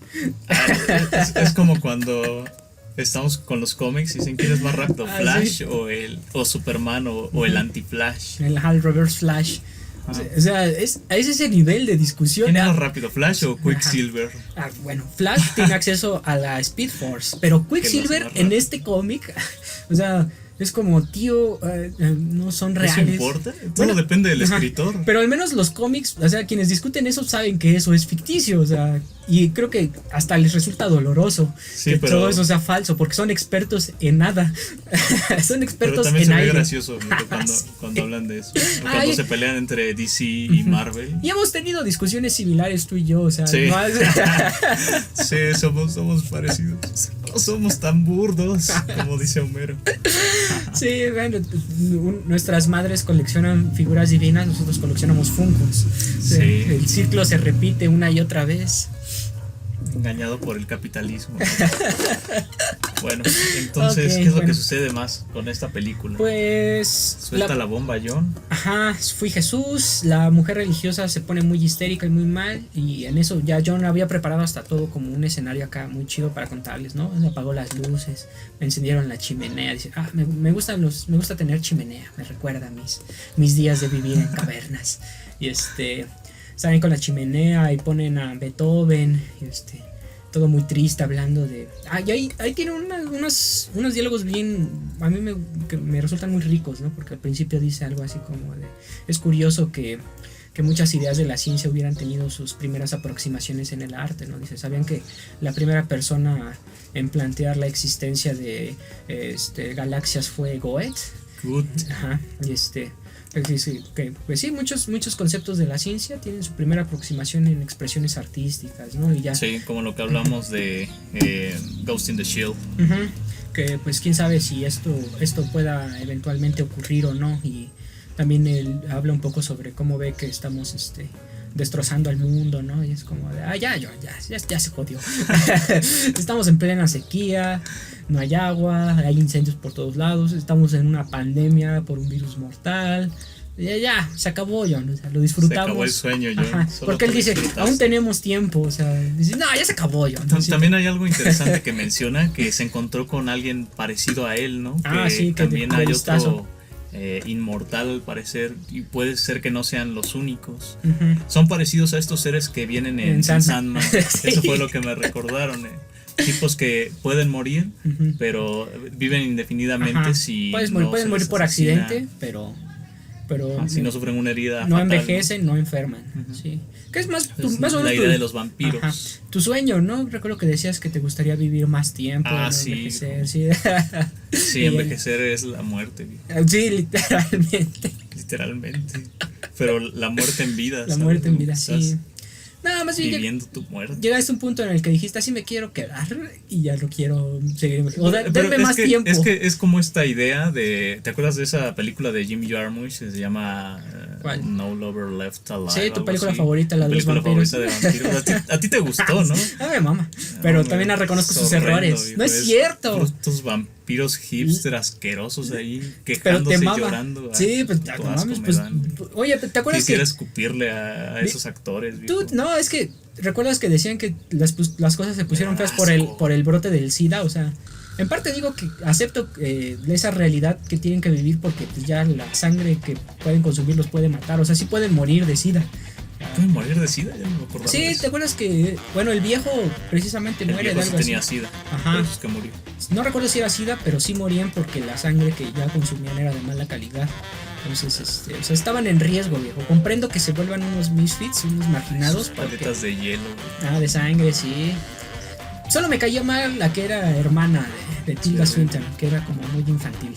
Es como cuando estamos con los cómics y dicen quién es más rápido, Flash o Superman o el anti-Flash. El Hal Reverse Flash. O sea, es ese nivel de discusión. ¿Quién era rápido, Flash o Quicksilver? Bueno, Flash tiene acceso a la Speed Force, pero Quicksilver en este cómic, o sea, es como, tío, no son reales. ¿Eso importa? Todo depende del escritor. Pero al menos los cómics, o sea, quienes discuten eso saben que eso es ficticio, o sea, y creo que hasta les resulta doloroso que todo eso sea falso, porque son expertos en nada. Son expertos en aire. Pero también se ve gracioso cuando hablan de eso. Cuando se pelean entre DC y Marvel. Y hemos tenido discusiones similares tú y yo, o sea, sí, sí, somos parecidos. No somos tan burdos, como dice Homero. Sí, bueno, nuestras madres coleccionan figuras divinas, nosotros coleccionamos Funkos. Sí. El ciclo se repite una y otra vez. Engañado por el capitalismo. Bueno, entonces, ¿qué es lo que sucede más con esta película? Pues... Suelta la bomba, John. Ajá, fui Jesús, la mujer religiosa se pone muy histérica y muy mal, y en eso ya John había preparado hasta todo como un escenario acá muy chido para contarles, ¿no? Me apagó las luces, me encendieron la chimenea, dice, me gusta tener chimenea, me recuerda mis días de vivir en cavernas. Y salen con la chimenea y ponen a Beethoven, todo muy triste hablando de... y ahí tiene unos diálogos bien... A mí me resultan muy ricos, ¿no? Porque al principio dice algo así como de... Es curioso que muchas ideas de la ciencia hubieran tenido sus primeras aproximaciones en el arte, ¿no? Dice, ¿sabían que la primera persona en plantear la existencia de galaxias fue Goethe? Ajá, y pues sí, muchos conceptos de la ciencia tienen su primera aproximación en expresiones artísticas, ¿no? Y ya, sí, como lo que hablamos de Ghost in the Shell. Que pues quién sabe si esto pueda eventualmente ocurrir o no. Y también él habla un poco sobre cómo ve que estamos destrozando al mundo, ¿no? Y es como de, ya se jodió. Estamos en plena sequía, no hay agua, hay incendios por todos lados, estamos en una pandemia por un virus mortal. Ya, se acabó, John, o sea, lo disfrutamos. Se acabó el sueño, John. Ajá, porque él dice, aún tenemos tiempo, o sea, dice, no, ya se acabó, John. También hay algo interesante que menciona, que se encontró con alguien parecido a él, ¿no? Que también hay otro inmortal al parecer, y puede ser que no sean los únicos. Son parecidos a estos seres que vienen en Sandman. Sí. Eso fue lo que me recordaron, tipos que pueden morir, pero viven indefinidamente. Si pueden morir por accidente, pero si no sufren una herida no fatal, envejecen, no enferman. Sí. ¿Qué es más o menos la idea de los vampiros? Tu sueño, ¿no? Recuerdo que decías que te gustaría vivir más tiempo, no envejecer. Sí, envejecer es la muerte. Sí, literalmente. Pero la muerte en vida. La muerte en vida, sí. Nada más viviendo tu muerte. Llegaste a un punto en el que dijiste, así me quiero quedar y ya no quiero seguir. O denme más tiempo. Es como esta idea de... ¿Te acuerdas de esa película de Jim Jarmusch que se llama No Lover Left Alive? Sí, tu película favorita, la de los vampiros. A ti te gustó, ¿no? A mi mamá. Pero también reconozco sus errores. No es cierto. Estos vampiros hipster asquerosos ahí quejándose y llorando. Sí, pues te mames, pues. Oye, ¿te acuerdas quisiera escupirle a esos actores? No, es que ¿recuerdas que decían que las cosas se pusieron feas por el brote del SIDA? O sea, en parte digo que acepto esa realidad que tienen que vivir porque pues, ya la sangre que pueden consumir los puede matar. O sea, sí pueden morir de SIDA. ¿Pueden morir de SIDA? Ya no me acordaba. Sí, ¿te acuerdas que, bueno, el viejo precisamente muere de algo así? Tenía SIDA. Ajá. Por eso es que murió. No recuerdo si era SIDA, pero sí morían porque la sangre que ya consumían era de mala calidad. Entonces, o sea, estaban en riesgo, viejo. Comprendo que se vuelvan unos misfits, unos marginados. Paletas de hielo. De sangre, sí. Solo me cayó mal la que era hermana de Tilda Swinton, que era como muy infantil.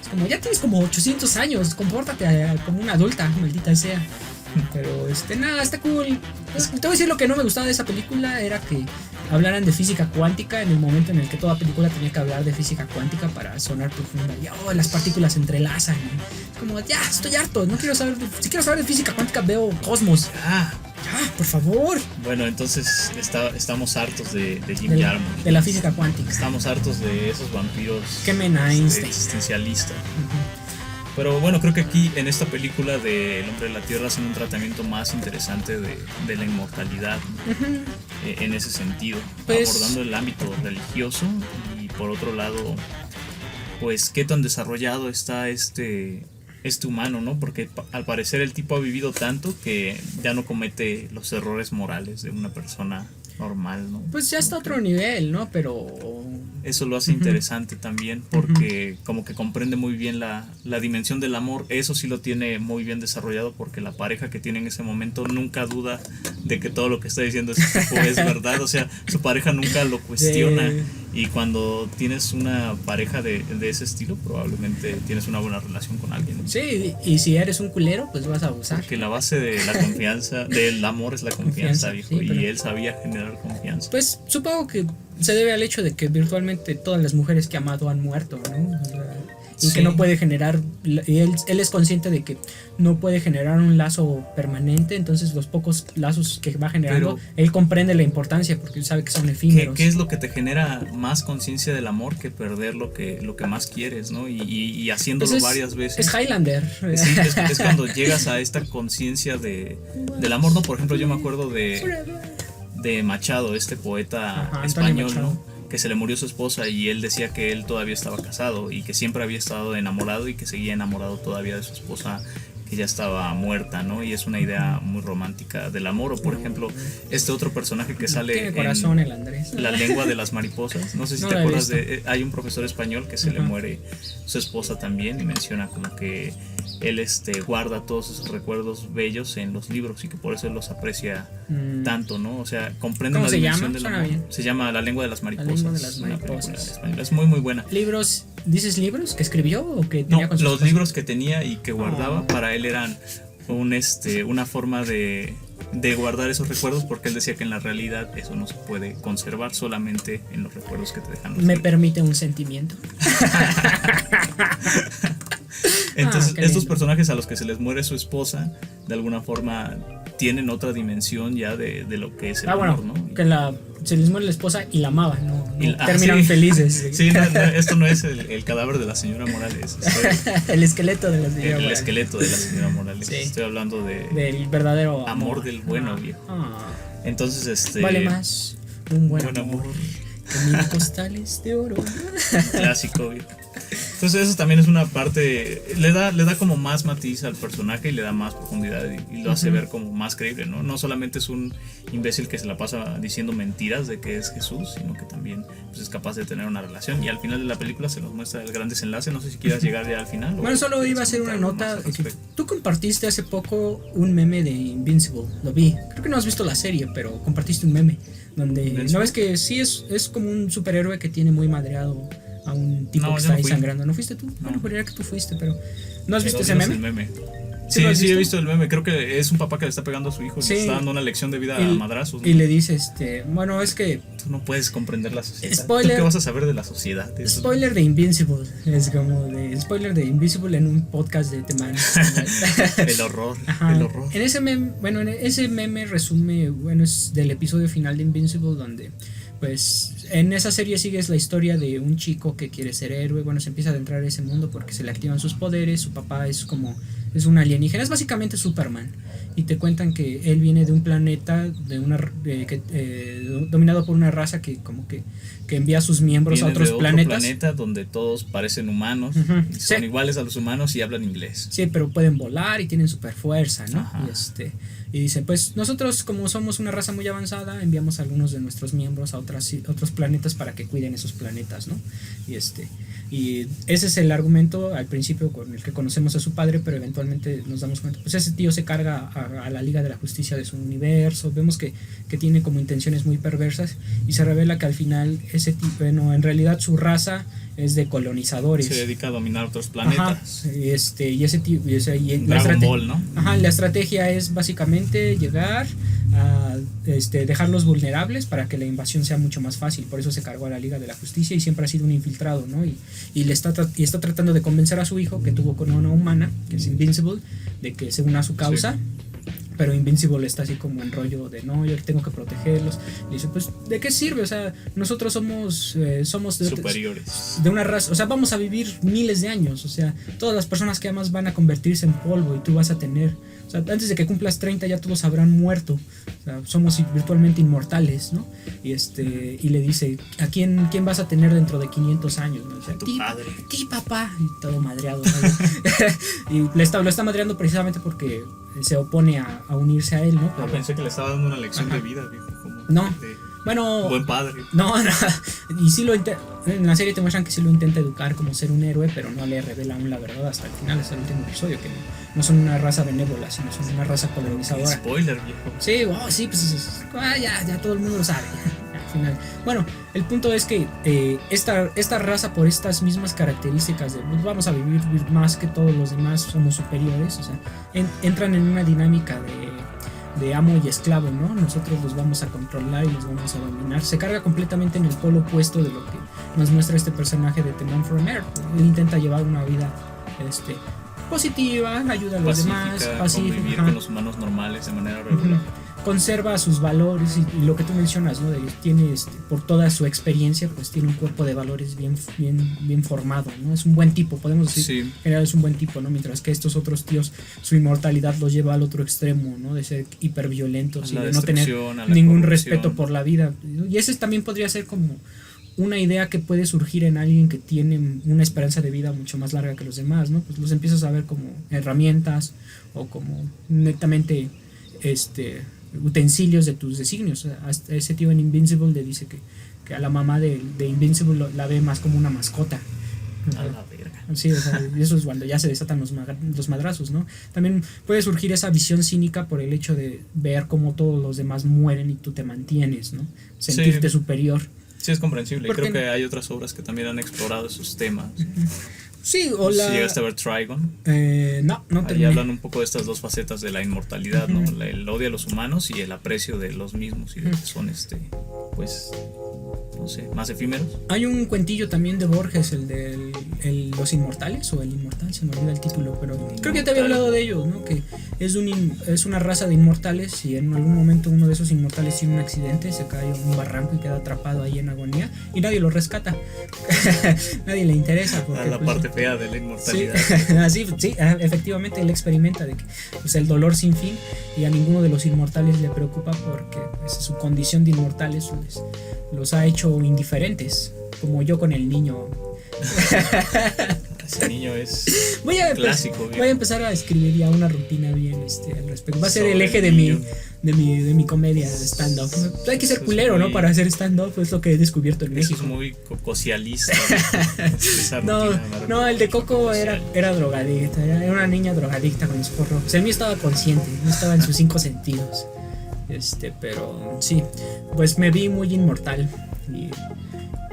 Es como, ya tienes como 800 años, compórtate como una adulta, maldita sea. Pero nada, está cool. Te voy a decir lo que no me gustaba de esa película era que hablaran de física cuántica en el momento en el que toda película tenía que hablar de física cuántica para sonar profunda. Y las partículas se entrelazan. Es como, ya, estoy harto, no quiero saber si quiero saber de física cuántica veo Cosmos. Ya, por favor. Bueno, entonces estamos hartos de Jim Jarmusch. De la física cuántica. Estamos hartos de esos vampiros existencialistas. Pero bueno, creo que aquí en esta película de El hombre de la tierra hacen un tratamiento más interesante de la inmortalidad, en ese sentido, abordando el ámbito religioso y por otro lado, pues qué tan desarrollado está este humano, ¿no? Porque al parecer el tipo ha vivido tanto que ya no comete los errores morales de una persona normal, ¿no? Pues ya está a otro nivel, ¿no? Pero eso lo hace interesante también porque como que comprende muy bien la dimensión del amor. Eso sí lo tiene muy bien desarrollado porque la pareja que tiene en ese momento nunca duda de que todo lo que está diciendo ese tipo es verdad. O sea, su pareja nunca lo cuestiona. Y cuando tienes una pareja de ese estilo, probablemente tienes una buena relación con alguien, ¿no? Sí, y si eres un culero, pues vas a abusar. Porque la base de la confianza, del amor es la confianza, viejo. Sí, pero y él sabía generar confianza. pues supongo que se debe al hecho de que virtualmente todas las mujeres que ha amado han muerto, ¿no? O sea, y Sí. que no puede generar, y él es consciente de que no puede generar un lazo permanente, entonces los pocos lazos que va generando, él comprende la importancia porque sabe que son efímeros. ¿Qué es lo que te genera más conciencia del amor que perder lo que más quieres, ¿no? Y haciéndolo Pues varias veces. Es Highlander. Sí, es cuando llegas a esta conciencia del amor, ¿no? Por ejemplo, yo me acuerdo de Machado, este poeta español, ¿no? Que se le murió su esposa y él decía que él todavía estaba casado y que siempre había estado enamorado y que seguía enamorado todavía de su esposa que ya estaba muerta, ¿no? Y es una idea muy romántica del amor. O por ejemplo, este otro personaje que sale Tiene corazón el Andrés. La lengua de las mariposas. No sé si No te la he acuerdas visto. hay un profesor español que se le muere su esposa también y menciona como que él guarda todos esos recuerdos bellos en los libros y que por eso él los aprecia tanto, ¿no? O sea, comprende ¿Cómo la se dimensión llama? del Suena amor. bien. Se llama La lengua de las mariposas. La lengua de las una película mariposas. española. Es muy muy buena. ¿Libros? ¿Dices libros que escribió o que No, tenía con su los esposa? libros que tenía y que guardaba para él eran una forma de guardar esos recuerdos porque él decía que en la realidad eso no se puede conservar solamente en los recuerdos que te dejan los Me libros. permite un sentimiento. Entonces qué estos lindo. personajes a los que se les muere su esposa de alguna forma tienen otra dimensión ya de lo que es el amor, Bueno, ¿no? que se les muere la esposa y la amaba, no Y- terminan sí. felices. Sí, esto no es el cadáver de la señora Morales, El esqueleto de la señora el Morales. esqueleto de la señora Morales. Sí. Estoy hablando Del verdadero amor del bueno, viejo. Entonces Vale más un buen buen amor amor. que 1000 costales de oro. clásico, viejo. Entonces eso también es una parte, le da como más matiz al personaje y le da más profundidad y lo hace ver como más creíble, ¿no? No solamente es un imbécil que se la pasa diciendo mentiras de que es Jesús, sino que también pues, es capaz de tener una relación y al final de la película se nos muestra el gran desenlace. No sé si quieras llegar ya al final. Bueno, solo iba a hacer una nota. Tú compartiste hace poco un meme de Invincible, lo vi. Creo que no has visto la serie, pero compartiste un meme donde ¿Invincible? no ves que sí es como un superhéroe que tiene muy madreado a un tipo No, que yo está no ahí fui. sangrando. ¿No fuiste tú? No. Bueno, juraría que tú fuiste, pero ¿no has visto Pero ese vimos meme? el meme. ¿Sí Sí, lo has sí, he visto? visto el meme. Creo que es un papá que le está pegando a su hijo y Sí. le está dando una lección de vida a madrazos, ¿no? Y le dice, bueno, es que Tú no puedes comprender la sociedad. Spoiler. ¿Tú qué vas a saber de la sociedad? Eso- spoiler de Invincible, es como de spoiler de Invincible en un podcast de Teman. El horror, Ajá. el horror. En ese meme resume, bueno, es del episodio final de Invincible donde pues en esa serie sigues la historia de un chico que quiere ser héroe, bueno, se empieza a adentrar a ese mundo porque se le activan sus poderes, su papá es un alienígena, es básicamente Superman y te cuentan que él viene de un planeta dominado por una raza que como que envía a sus miembros Viene a otros de otro planetas. planeta donde todos parecen humanos, Ujú. y son Sí. iguales a los humanos y hablan inglés. Sí, pero pueden volar y tienen super fuerza, ¿no? Ajá. Y dice, pues nosotros como somos una raza muy avanzada, enviamos a algunos de nuestros miembros a otros planetas para que cuiden esos planetas, ¿no? Y ese es el argumento al principio con el que conocemos a su padre, pero eventualmente nos damos cuenta, pues ese tío se carga a la Liga de la Justicia de su universo, vemos que tiene como intenciones muy perversas y se revela que al final ese tipo, bueno, en realidad su raza es de colonizadores. Se dedica a dominar otros Ajá, planetas. y ese tipo, Dragon Ball, ¿no? Ajá, la estrategia es básicamente llegar a dejarlos vulnerables para que la invasión sea mucho más fácil. Por eso se cargó a la Liga de la Justicia y siempre ha sido un infiltrado, ¿no? Y está tratando de convencer a su hijo que tuvo con una humana, que es Invincible, de que se una a su causa. Sí. Pero Invincible está así como en rollo de no, yo tengo que protegerlos. Y dice, pues, ¿de qué sirve? O sea, nosotros somos Superiores. de una raza, o sea, vamos a vivir miles de años, o sea, todas las personas que amas van a convertirse en polvo y tú vas a tener O sea, antes de que cumplas 30 ya todos habrán muerto. O sea, somos virtualmente inmortales, ¿no? Y le dice, ¿a quién vas a tener dentro de 500 años? ¿No? O sea, Tu padre. ti, papá. Y todo madreado, ¿no? Y lo está madreando precisamente porque se opone a unirse a él, ¿no? Pero, Pensé que le estaba dando una lección de vida, viejo, como no. de Bueno, buen padre. no, y sí en la serie te muestran que sí lo intenta educar como ser un héroe, pero no le revela aún la verdad hasta el final, hasta el último episodio, que no son una raza benévola, sino son una raza colonizadora. Spoiler, viejo. Sí, pues ya todo el mundo lo sabe. Al final. Bueno, el punto es que esta raza, por estas mismas características de pues, vamos a vivir más que todos los demás, somos superiores, o sea, entran en una dinámica de amo y esclavo, ¿no? Nosotros los vamos a controlar y los vamos a dominar. Se carga completamente en el polo opuesto de lo que nos muestra este personaje de The Man from Earth. Él intenta llevar una vida positiva, ayuda a los demás, pacífica, convivir con los humanos normales de manera regular. Conserva sus valores y lo que tú mencionas, ¿no? Tiene por toda su experiencia, pues tiene un cuerpo de valores bien formado, ¿no? Es un buen tipo, podemos decir, en general es un buen tipo, ¿no? Mientras que estos otros tíos, su inmortalidad los lleva al otro extremo, ¿no? De ser hiperviolentos y de no tener ningún respeto por la vida. Y ese también podría ser como una idea que puede surgir en alguien que tiene una esperanza de vida mucho más larga que los demás, ¿no? Pues los empiezas a ver como herramientas o como netamente utensilios de tus designios. Hasta ese tío en Invincible le dice que a la mamá de Invincible la ve más como una mascota. A la verga. Sí, o sea, eso es cuando ya se desatan los madrazos, ¿no? También puede surgir esa visión cínica por el hecho de ver cómo todos los demás mueren y tú te mantienes, ¿no? Sentirte superior. Sí, es comprensible. Creo que hay otras obras que también han explorado esos temas. Sí, o la... ¿Sí llegaste a ver Trigon? No terminé. Ahí hablan un poco de estas dos facetas de la inmortalidad, ¿no? El odio a los humanos y el aprecio de los mismos y de que son, pues, no sé, más efímeros. Hay un cuentillo también de Borges, el de Los Inmortales, o El Inmortal, se me olvida el título, pero creo que te había hablado de ellos, ¿no? Que es una raza de inmortales y en algún momento uno de esos inmortales tiene un accidente, se cae en un barranco y queda atrapado ahí en agonía y nadie lo rescata. Nadie le interesa. Porque, a la parte fea de la inmortalidad. Sí, efectivamente él experimenta de que pues, el dolor sin fin, y a ninguno de los inmortales le preocupa porque pues, su condición de inmortales los ha hecho indiferentes, como yo con el niño. Ese niño es clásico. Voy a empezar a escribir ya una rutina bien al respecto. Va a ser el eje de mi comedia de stand-up. Hay que ser culero, ¿no? Para hacer stand-up, es lo que he descubierto en México. Es muy cocialista. No, el de Coco era drogadicta. Era una niña drogadicta con esporro. O sea, el mío estaba consciente, no estaba en sus 5 sentidos. Pero sí, pues me vi muy inmortal.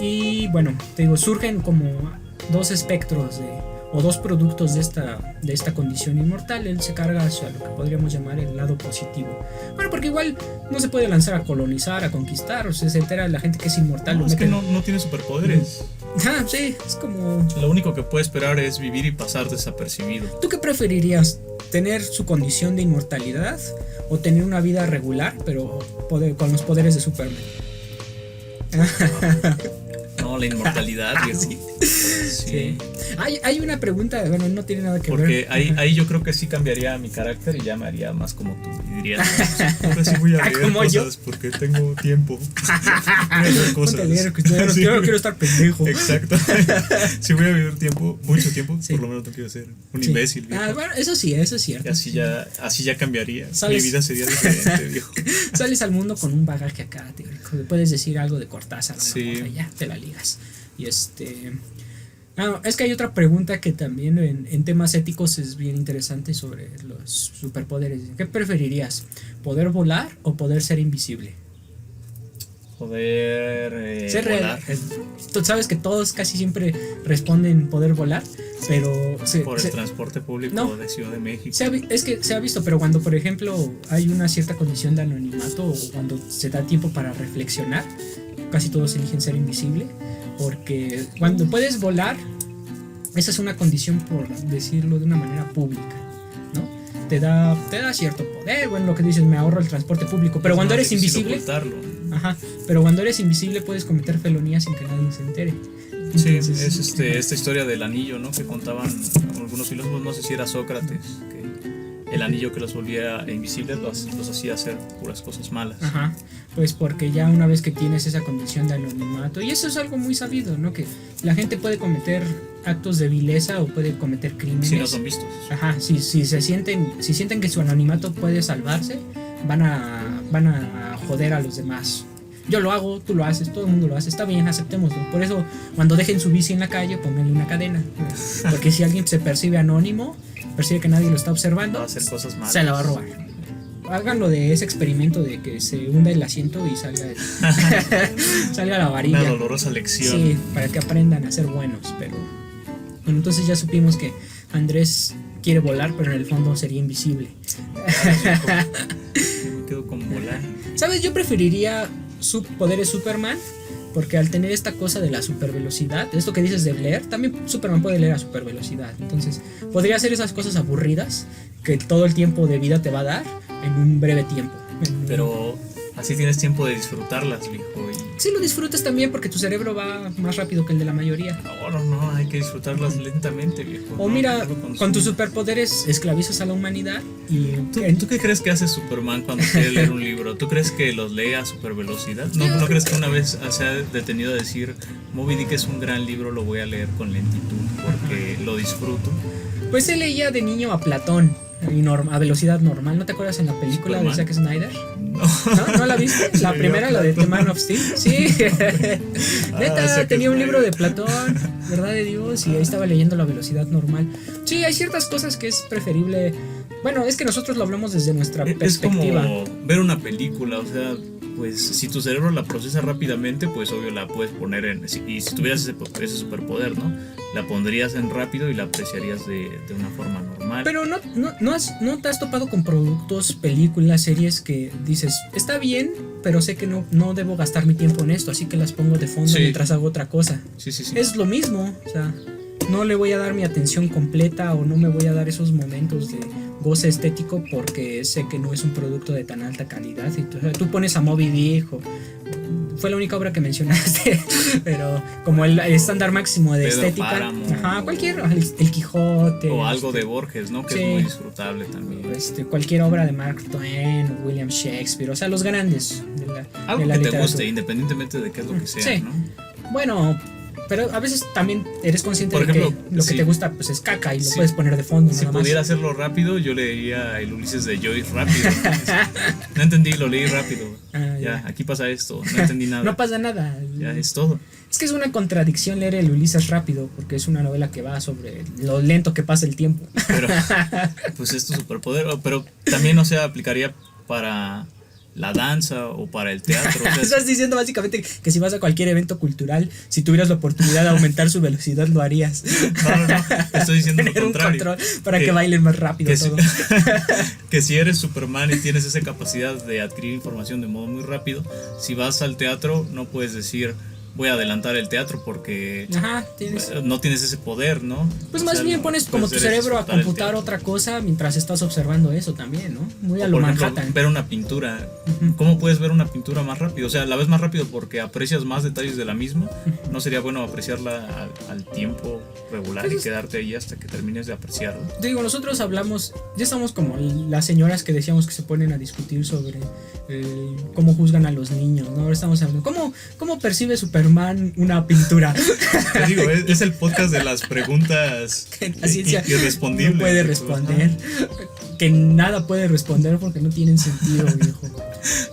Y bueno, te digo, surgen como dos espectros o dos productos de esta condición inmortal. Él se carga hacia lo que podríamos llamar el lado positivo. Bueno, porque igual no se puede lanzar a colonizar, a conquistar, o sea, se entera la gente que es inmortal. No, es que no tiene superpoderes. Sí, es como... Lo único que puede esperar es vivir y pasar desapercibido. ¿Tú qué preferirías? ¿Tener su condición de inmortalidad o tener una vida regular, pero con los poderes de Superman? No, la inmortalidad. Sí. Hay una pregunta, bueno, no tiene nada que ver. Porque ahí yo creo que sí cambiaría mi carácter y ya me haría más como tú. Y diría, ahora sí voy a leer cosas yo, porque tengo tiempo. Voy a hacer cosas. Yo no quiero estar pendejo. Exacto. Si voy a vivir mucho tiempo, por lo menos no quiero ser un imbécil. Viejo. Bueno, eso sí, eso es cierto. Y así ya cambiaría. Mi vida sería diferente, viejo. Sales al mundo con un bagaje acá teórico. Puedes decir algo de Cortázar, sí. Ya te la ligas. Y es que hay otra pregunta que también en temas éticos es bien interesante sobre los superpoderes. ¿Qué preferirías? ¿Poder volar o poder ser invisible? Poder ser volar. Tú sabes que todos casi siempre responden poder volar, pero... Por el transporte público de Ciudad de México. Es que se ha visto, pero cuando por ejemplo hay una cierta condición de anonimato o cuando se da tiempo para reflexionar, casi todos eligen ser invisible. Porque cuando puedes volar, esa es una condición, por decirlo de una manera pública, ¿no? Te da cierto poder, bueno, lo que dices, me ahorro el transporte público, pero cuando eres invisible, pero cuando eres invisible puedes cometer felonías sin que nadie se entere. Entonces, sí, es esta historia del anillo, ¿no? Que contaban algunos filósofos, no sé si era Sócrates, el anillo que los volvía invisibles los hacía hacer puras cosas malas. Ajá, pues porque ya una vez que tienes esa condición de anonimato, y eso es algo muy sabido, ¿no? Que la gente puede cometer actos de vileza o puede cometer crímenes. Si no son vistos. Ajá, si sienten que su anonimato puede salvarse, van a joder a los demás. Yo lo hago, tú lo haces, todo el mundo lo hace, está bien, aceptémoslo. Por eso, cuando dejen su bici en la calle, pónganle una cadena. Porque si alguien se percibe anónimo, percibe que nadie lo está observando, Va a hacer cosas malas. se la va a robar. Háganlo de ese experimento de que se hunda el asiento y salga la varilla. Una dolorosa lección. Sí, para que aprendan a ser buenos. Pero bueno, entonces ya supimos que Andrés quiere volar, pero en el fondo sería invisible. Me quedo con volar. ¿Sabes? Yo preferiría poderes Superman, porque al tener esta cosa de la supervelocidad, esto que dices de leer, también Superman puede leer a supervelocidad. Entonces, podría hacer esas cosas aburridas que todo el tiempo de vida te va a dar en un breve tiempo. Pero así tienes tiempo de disfrutarlas, viejo. Sí, lo disfrutas también porque tu cerebro va más rápido que el de la mayoría. No, hay que disfrutarlas lentamente, viejo. O mira, con tus superpoderes esclavizas a la humanidad y... ¿Tú qué crees que hace Superman cuando quiere leer un libro? ¿Tú crees que los lee a super velocidad? ¿No crees que una vez se ha detenido a decir Moby Dick es un gran libro, lo voy a leer con lentitud porque lo disfruto? Pues él leía de niño a Platón a velocidad normal. ¿No te acuerdas en la película Superman. de Zack Snyder? No. ¿No la viste? La primera, la de The Man of Steel. Sí. Neta, tenía un libro de Platón, verdad de Dios, y ahí estaba leyendo la velocidad normal. Sí, hay ciertas cosas que es preferible. Bueno, es que nosotros lo hablamos desde nuestra perspectiva. Es como ver una película, o sea, pues si tu cerebro la procesa rápidamente, pues obvio la puedes poner y si tuvieras ese superpoder, ¿no? La pondrías en rápido y la apreciarías de una forma normal. Pero no te has topado con productos, películas, series que dices, está bien, pero sé que no debo gastar mi tiempo en esto, así que las pongo de fondo mientras hago otra cosa. Sí. Es lo mismo, o sea, no le voy a dar mi atención completa o no me voy a dar esos momentos de goce estético porque sé que no es un producto de tan alta calidad. Y tú pones a Moby Dick, fue la única obra que mencionaste, pero como el estándar máximo de Pedro estética, Páramo, cualquier, el Quijote o algo de Borges, ¿no? Que es muy disfrutable también. Cualquier obra de Mark Twain, William Shakespeare, o sea, los grandes algo de la que literatura. Te guste, independientemente de qué es lo que sea, ¿no? Bueno, pero a veces también eres consciente Por ejemplo, de que lo que te gusta pues es caca y lo puedes poner de fondo. Si pudiera hacerlo rápido, yo leería el Ulises de Joyce rápido. No entendí, lo leí rápido. Ya, aquí pasa esto, no entendí nada. No pasa nada. Ya, es todo. Es que es una contradicción leer el Ulises rápido, porque es una novela que va sobre lo lento que pasa el tiempo. Pero, pues es tu superpoder, pero también, no se aplicaría para la danza o para el teatro. O sea, estás diciendo básicamente que si vas a cualquier evento cultural, si tuvieras la oportunidad de aumentar su velocidad, lo harías. No, estoy diciendo lo contrario. Un control para que bailen más rápido todo. Que si eres Superman y tienes esa capacidad de adquirir información de modo muy rápido, si vas al teatro no puedes decir voy a adelantar el teatro porque no tienes ese poder, ¿no? Pues más bien pones como tu cerebro a computar otra cosa mientras estás observando eso también, ¿no? Muy a lo Manhattan. Ver una pintura. ¿Cómo puedes ver una pintura más rápido? O sea, la ves más rápido porque aprecias más detalles de la misma. ¿No sería bueno apreciarla al tiempo regular y quedarte ahí hasta que termines de apreciarla? Digo, nosotros hablamos, ya estamos como las señoras que decíamos que se ponen a discutir sobre cómo juzgan a los niños, ¿no? Ahora estamos hablando, ¿cómo percibe Superman una pintura? Te digo, es el podcast de las preguntas la ciencia irrespondibles. No puede responder. Que nada puede responder porque no tienen sentido, viejo.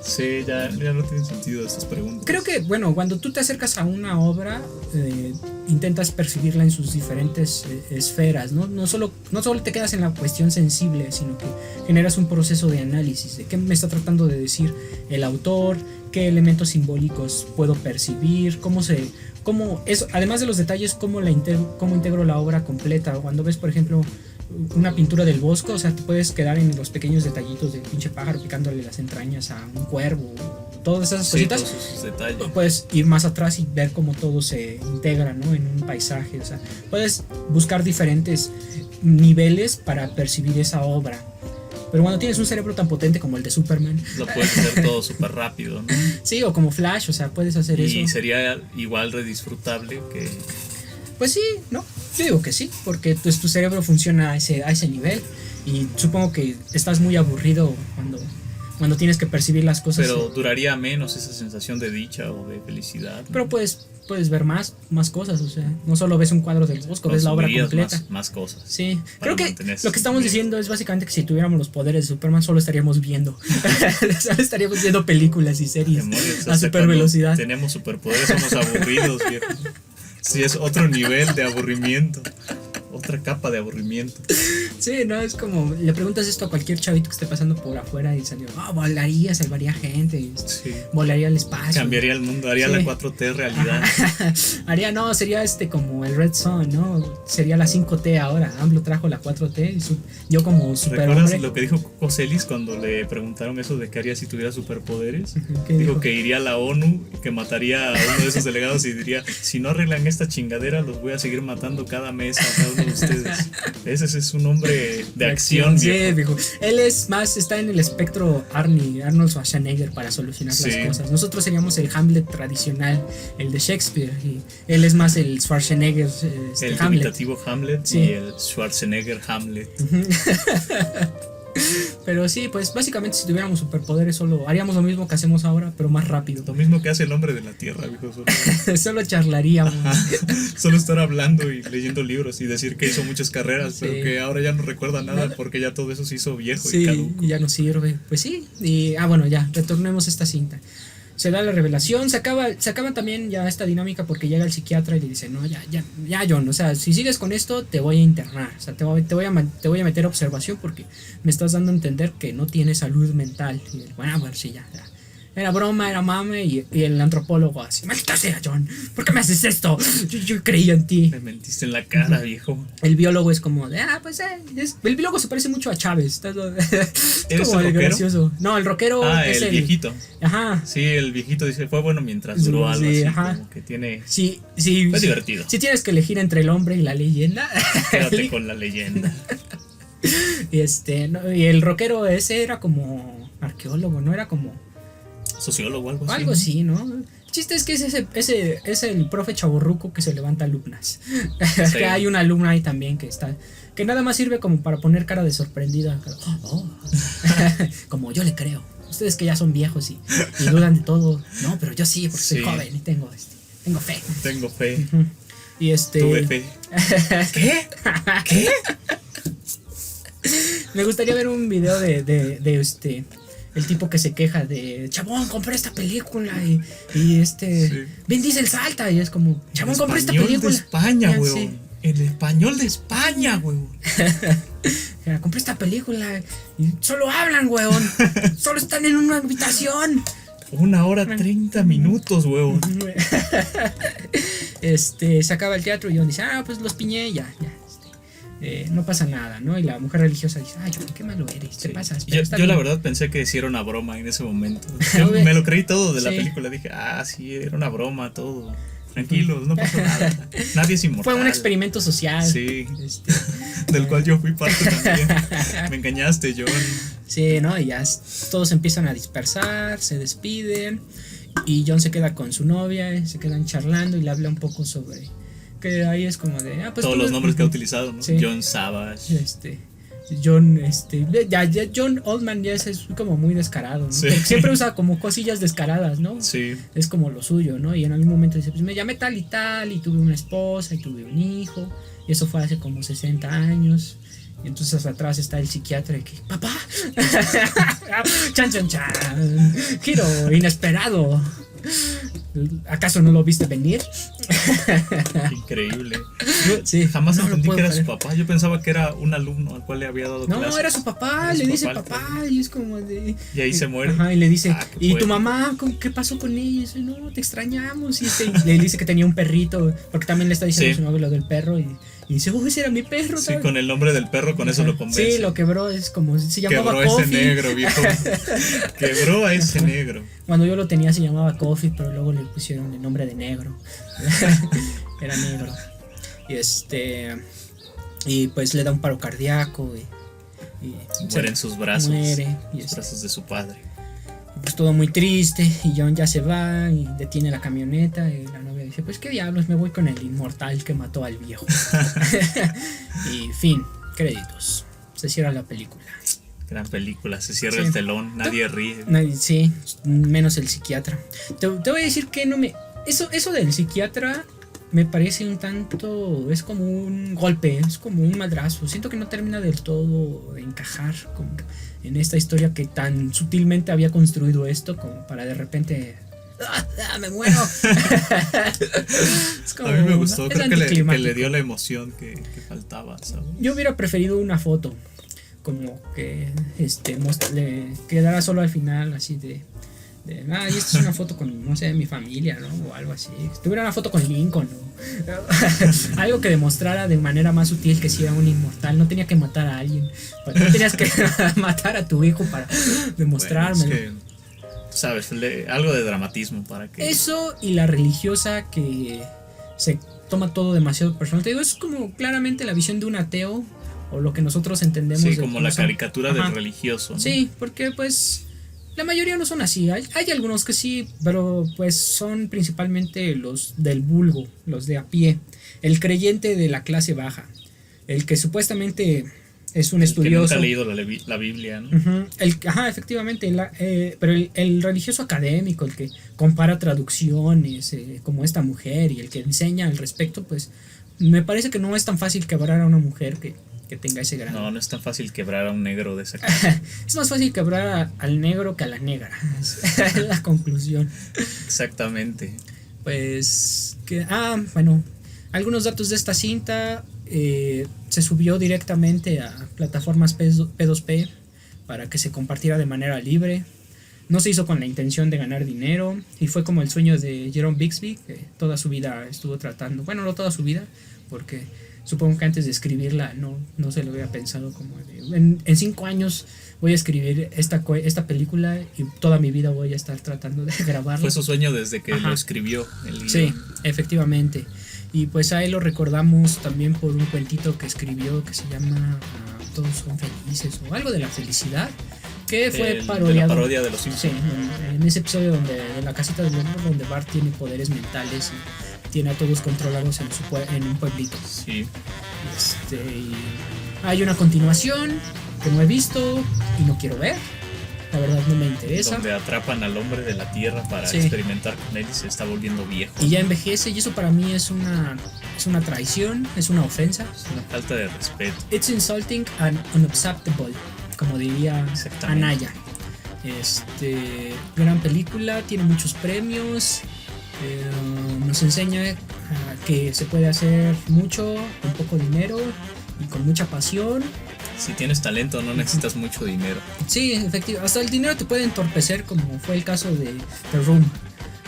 Sí, ya no tienen sentido estas preguntas. Creo que, bueno, cuando tú te acercas a una obra, intentas percibirla en sus diferentes esferas, ¿no? No solo te quedas en la cuestión sensible, sino que generas un proceso de análisis de qué me está tratando de decir el autor, qué elementos simbólicos puedo percibir, además de los detalles, cómo integro la obra completa. Cuando ves, por ejemplo, una pintura del Bosco, o sea, te puedes quedar en los pequeños detallitos del pinche pájaro picándole las entrañas a un cuervo, todas esas cositas. Todos esos detalles. Puedes ir más atrás y ver cómo todo se integra, ¿no? En un paisaje, o sea, puedes buscar diferentes niveles para percibir esa obra. Pero cuando tienes un cerebro tan potente como el de Superman, lo puedes hacer todo súper rápido, ¿no? Sí, o como Flash, o sea, puedes hacer eso. Y sería igual de disfrutable que... Pues sí, ¿no? Yo digo que sí, porque pues, tu cerebro funciona a ese nivel. Y supongo que estás muy aburrido cuando tienes que percibir las cosas. Pero duraría menos esa sensación de dicha o de felicidad, ¿no? Pero puedes ver más cosas, o sea, no solo ves un cuadro del Bosco, ves la obra completa. Más cosas. Sí, creo que mantenerse lo que estamos diciendo es básicamente que si tuviéramos los poderes de Superman solo estaríamos viendo. Solo estaríamos viendo películas y series Demonios, a super velocidad. Tenemos superpoderes, somos aburridos, viejo. Sí, es otro nivel de aburrimiento. Otra capa de aburrimiento. Sí, no, es como, le preguntas esto a cualquier chavito que esté pasando por afuera y salió, volaría, salvaría gente, Sí. Volaría al espacio. Cambiaría el mundo, haría Sí. la 4T realidad. Sería como el Red Son, ¿no? Sería la 5T ahora. AMLO trajo la 4T y yo como ¿Recuerdas superhombre. lo que dijo Coco Celis cuando le preguntaron eso de qué haría si tuviera superpoderes? ¿Qué Dijo dijo? que iría a la ONU, que mataría a uno de esos delegados y diría, si no arreglan esta chingadera, los voy a seguir matando cada mes a cada uno de ustedes. Ese es un hombre de acción, Sí, viejo. viejo. Él está en el espectro Arnold Schwarzenegger para solucionar Sí. las cosas. Nosotros seríamos el Hamlet tradicional, el de Shakespeare, y él es más el Schwarzenegger, El Hamlet. imitativo Hamlet Sí. y el Schwarzenegger Hamlet. Pero sí, pues básicamente si tuviéramos superpoderes solo haríamos lo mismo que hacemos ahora, pero más rápido. Lo mismo que hace el hombre de la tierra, viejo. Solo charlaríamos. Solo estar hablando y leyendo libros y decir que hizo muchas carreras, Sí. pero que ahora ya no recuerda nada porque ya todo eso se hizo viejo y Sí, caduco. y ya no sirve. Pues sí, y bueno, ya, retornemos a esta cinta. Se da la revelación, se acaba también ya esta dinámica porque llega el psiquiatra y le dice, no, ya, John, o sea, si sigues con esto te voy a internar, o sea, te voy a meter a observación porque me estás dando a entender que no tienes salud mental. Y él, bueno, sí, ya. Era broma, era mame, y el antropólogo así, maldita sea, John, ¿por qué me haces esto? Yo creía en ti. Me mentiste en la cara, viejo. El biólogo es como de, el biólogo se parece mucho a Chávez. Es ¿Eres como el rockero? gracioso. No, el rockero es el viejito. Ajá. Sí, el viejito dice, fue bueno mientras duró algo Sí, así, ajá. como que tiene... Sí, Fue divertido. Si tienes que elegir entre el hombre y la leyenda. Quédate con la leyenda. Y el rockero ese era como arqueólogo, ¿no? Era como Sociólogo o algo así. algo así, ¿no? El chiste es que es el profe chaborruco que se levanta alumnas. Sí. Que hay una alumna ahí también que nada más sirve como para poner cara de sorprendida. Como yo le creo. Ustedes que ya son viejos y dudan de todo. No, pero yo sí, porque soy Sí. joven y tengo fe. Tengo fe. Y Tuve fe. ¿Qué? ¿Qué? Me gustaría ver un video de el tipo que se queja de chabón, compré esta película y Sí. Vin Diesel salta y es como chabón, compré esta Español película de España, Ya, weón. sí. El español de España, weón. Compré esta película y solo hablan, weón. Solo están en una habitación. 1 hora 30 minutos, weón. Se acaba el teatro y John dice, pues los piñé, ya. No pasa nada, ¿no? Y la mujer religiosa dice, John, qué malo eres, te Sí. pasas. Pero está Yo la bien". verdad pensé que sí era una broma en ese momento. Yo me lo creí todo de la Sí. película. Dije, sí, era una broma todo. Tranquilos, no pasó nada. Nadie es inmortal. Fue un experimento social. Sí, Este, del cual yo fui parte también. Me engañaste, John. Sí, ¿no? Y ya todos empiezan a dispersar, se despiden y John se queda con su novia, se quedan charlando y le habla un poco sobre que ahí es como de pues Todos tú- los nombres que ha utilizado, ¿no? Sí. John Savage. John John Oldman ya es como muy descarado, ¿no? Sí. Porque siempre usa como cosillas descaradas, ¿no? Sí, Es como lo suyo, ¿no? Y en algún momento dice, pues me llamé tal y tuve una esposa y tuve un hijo y eso fue hace como 60 años. Y entonces atrás está el psiquiatra y que, papá, chan, chan, chan, giro inesperado. ¿Acaso no lo viste venir? increíble. Yo Sí, jamás no lo entendí puedo que era creer. su papá. Yo pensaba que era un alumno al cual le había dado No, clases. era su papá, Era le su dice papá, papá y es como de... Y ahí se muere. Ajá, y le dice, Qué ¿y tu fuerte. mamá? ¿Qué pasó con ella? Y dice, no, te extrañamos. Y le dice que tenía un perrito, porque también le está diciendo Sí. a su novio lo del perro. Y dice, ese era mi perro. Sí, ¿sabes? con el nombre del perro, con eso lo convence. Sí, lo quebró, es como, se llamaba Quebró a ese Coffee. negro, viejo. Quebró a ese negro. Cuando yo lo tenía se llamaba Coffee, pero luego le pusieron el nombre de negro. Era negro. Y pues le da un paro cardíaco y Muere en sus brazos. muere, y Los brazos de su padre. pues todo muy triste y John ya se va y detiene la camioneta y la novia dice, pues qué diablos, me voy con el inmortal que mató al viejo. Y fin, créditos. se cierra la película. Gran película, se cierra Sí. el telón, nadie ríe. Sí, menos el psiquiatra. Te voy a decir que no me... Eso del psiquiatra me parece un tanto... Es como un golpe, es como un madrazo. Siento que no termina del todo de encajar como en esta historia que tan sutilmente había construido esto como para de repente... ¡Ah, me muero! Es como, A mí me gustó, es creo que le anticlimático. dio la emoción que faltaba, ¿sabes? Yo hubiera preferido una foto, como que le quedara solo al final, así y esta es una foto con, no sé, mi familia, ¿no? O algo así. Si tuviera una foto con Lincoln, ¿no? Algo que demostrara de manera más sutil que si era un inmortal. No tenía que matar a alguien. No tenías que matar a tu hijo para demostrármelo. Bueno, es que, sabes, algo de dramatismo para que... Eso y la religiosa que se toma todo demasiado personal. Te digo, es como claramente la visión de un ateo o lo que nosotros entendemos. Sí, de como cómo la son. caricatura Ajá. del religioso, ¿no? Sí, porque pues la mayoría no son así. Hay algunos que sí, pero pues son principalmente los del vulgo, los de a pie. El creyente de la clase baja. El que supuestamente es un Que estudioso. nunca ha leído la Biblia, ¿no? Ujú, efectivamente, pero el religioso académico, el que compara traducciones, como esta mujer, y el que enseña al respecto, pues me parece que no es tan fácil quebrar a una mujer que tenga ese grado. No es tan fácil quebrar a un negro de esa clase. Es más fácil quebrar al negro que a la negra. Es la conclusión. Exactamente. Pues bueno, algunos datos de esta cinta. Se subió directamente a plataformas P2P para que se compartiera de manera libre. No se hizo con la intención de ganar dinero y fue como el sueño de Jerome Bixby, que toda su vida estuvo tratando, bueno, no toda su vida, porque supongo que antes de escribirla no se lo había pensado como en 5 años voy a escribir esta película y toda mi vida voy a estar tratando de grabarla. Fue su sueño desde que Ajá. lo escribió el guión. Sí, efectivamente. Y pues ahí lo recordamos también por un cuentito que escribió que se llama Todos son felices o algo de la felicidad, que fue parodiado. De la parodia de los Simpsons. Sí, en ese episodio de la casita de Boomer, donde Bart tiene poderes mentales y tiene a todos controlados en un pueblito. Sí. Y hay una continuación que no he visto y no quiero ver. La verdad no me interesa. Donde atrapan al hombre de la tierra para Sí. experimentar con él y se está volviendo viejo. Y ya envejece y eso para mí es una traición, es una ofensa. Es una falta de respeto. It's insulting and unacceptable, como diría Exactamente. Anaya. Gran película, tiene muchos premios, nos enseña que se puede hacer mucho con poco dinero y con mucha pasión. Si tienes talento no necesitas mucho dinero. Sí, efectivamente, hasta el dinero te puede entorpecer, como fue el caso de The Room,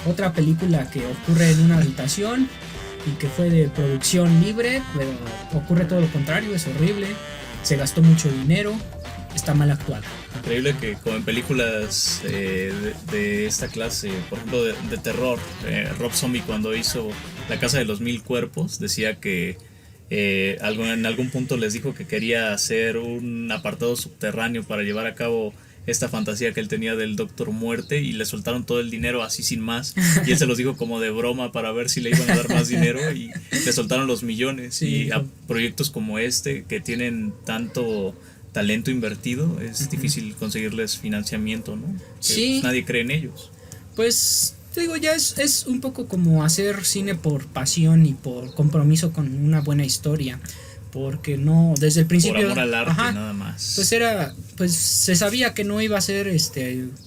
otra película que ocurre en una habitación y que fue de producción libre, pero ocurre todo lo contrario, es horrible, se gastó mucho dinero, está mal actuada. Increíble que como en películas de esta clase, por ejemplo de terror, Rob Zombie cuando hizo La Casa de los Mil Cuerpos decía que en algún punto les dijo que quería hacer un apartado subterráneo para llevar a cabo esta fantasía que él tenía del Doctor Muerte y le soltaron todo el dinero así sin más y él se los dijo como de broma para ver si le iban a dar más dinero y le soltaron los millones. Sí, y a proyectos como este que tienen tanto talento invertido es difícil conseguirles financiamiento, ¿no? Que, Sí. pues, nadie cree en ellos. Pues te digo, ya es un poco como hacer cine por pasión y por compromiso con una buena historia, porque no, desde el principio... Por amor al arte, ajá, nada más. pues se sabía que no iba a ser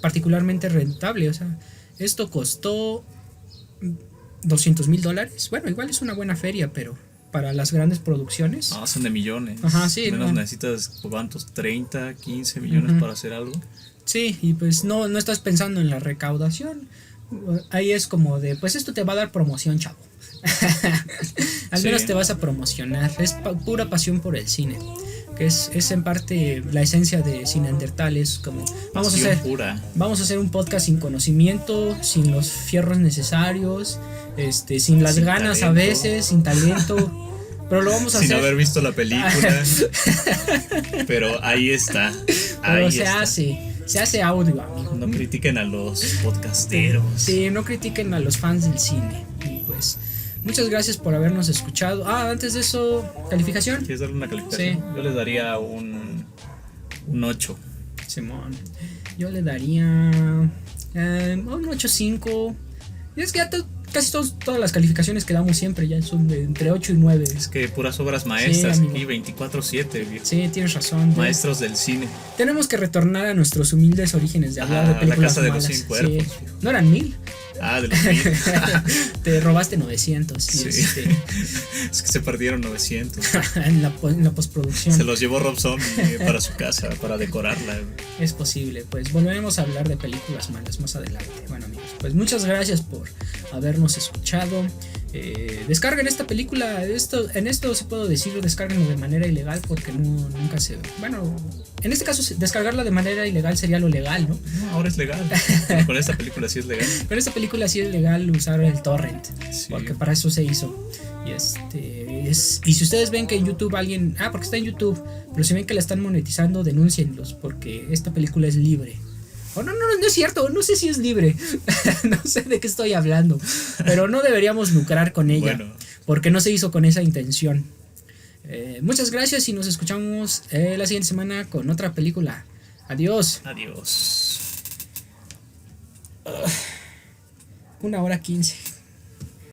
particularmente rentable, o sea, esto costó $200,000. Bueno, igual es una buena feria, pero para las grandes producciones. No, son de millones. Ajá, sí, Menos no. necesitas, ¿cuántos? 30, 15 millones para hacer algo. Sí, y pues no estás pensando en la recaudación. Ahí es como de, pues esto te va a dar promoción, chavo. Al menos Sí. te vas a promocionar. Es pura pasión por el cine. Que es en parte la esencia de Cineandertales. Como Pasión pura. vamos a hacer un podcast sin conocimiento, sin los fierros necesarios, sin las Sin ganas a talento. veces, sin talento. Pero lo vamos a Sin hacer. haber visto la película. Pero ahí está. Pero Ahí se está. hace audio, amigo. No critiquen a los podcasteros. Sí, no critiquen a los fans del cine. Y pues, muchas gracias por habernos escuchado. Antes de eso, calificación. ¿Quieres darle una calificación? Sí. Yo les daría un Un 8. Simón. Yo le daría un 8.5. Y es que ya casi todas las calificaciones que damos siempre ya son de entre 8 y 9. Es que puras obras maestras, Sí, aquí 24/7, viejo. Sí, tienes razón. Maestros del cine. Tenemos que retornar a nuestros humildes orígenes de hablar de películas La casa de malas. los 100 cuerpos. Sí. ¿No eran 1000? De los 1000. Te robaste 900. Sí. Es que se perdieron 900. en la postproducción. Se los llevó Rob Zombie para su casa, para decorarla. Es posible, pues volveremos a hablar de películas malas más adelante. Bueno, amigos, pues muchas gracias por habernos escuchado. Descarguen esta película. En esto sí puedo decirlo, descarguenlo de manera ilegal porque nunca se... Bueno, en este caso descargarla de manera ilegal sería lo legal, ¿no? No, ahora es legal. Con esta película sí es legal. Con esta película sí es legal usar el torrent, Sí. porque para eso se hizo. Y si ustedes ven que en YouTube alguien... porque está en YouTube, pero si ven que la están monetizando, denúncienlos, porque esta película es libre. No es cierto, no sé si es libre. No sé de qué estoy hablando. Pero no deberíamos lucrar con ella, Bueno. porque no se hizo con esa intención. Muchas gracias y nos escuchamos la siguiente semana con otra película. Adiós. Adiós. 1 hora 15.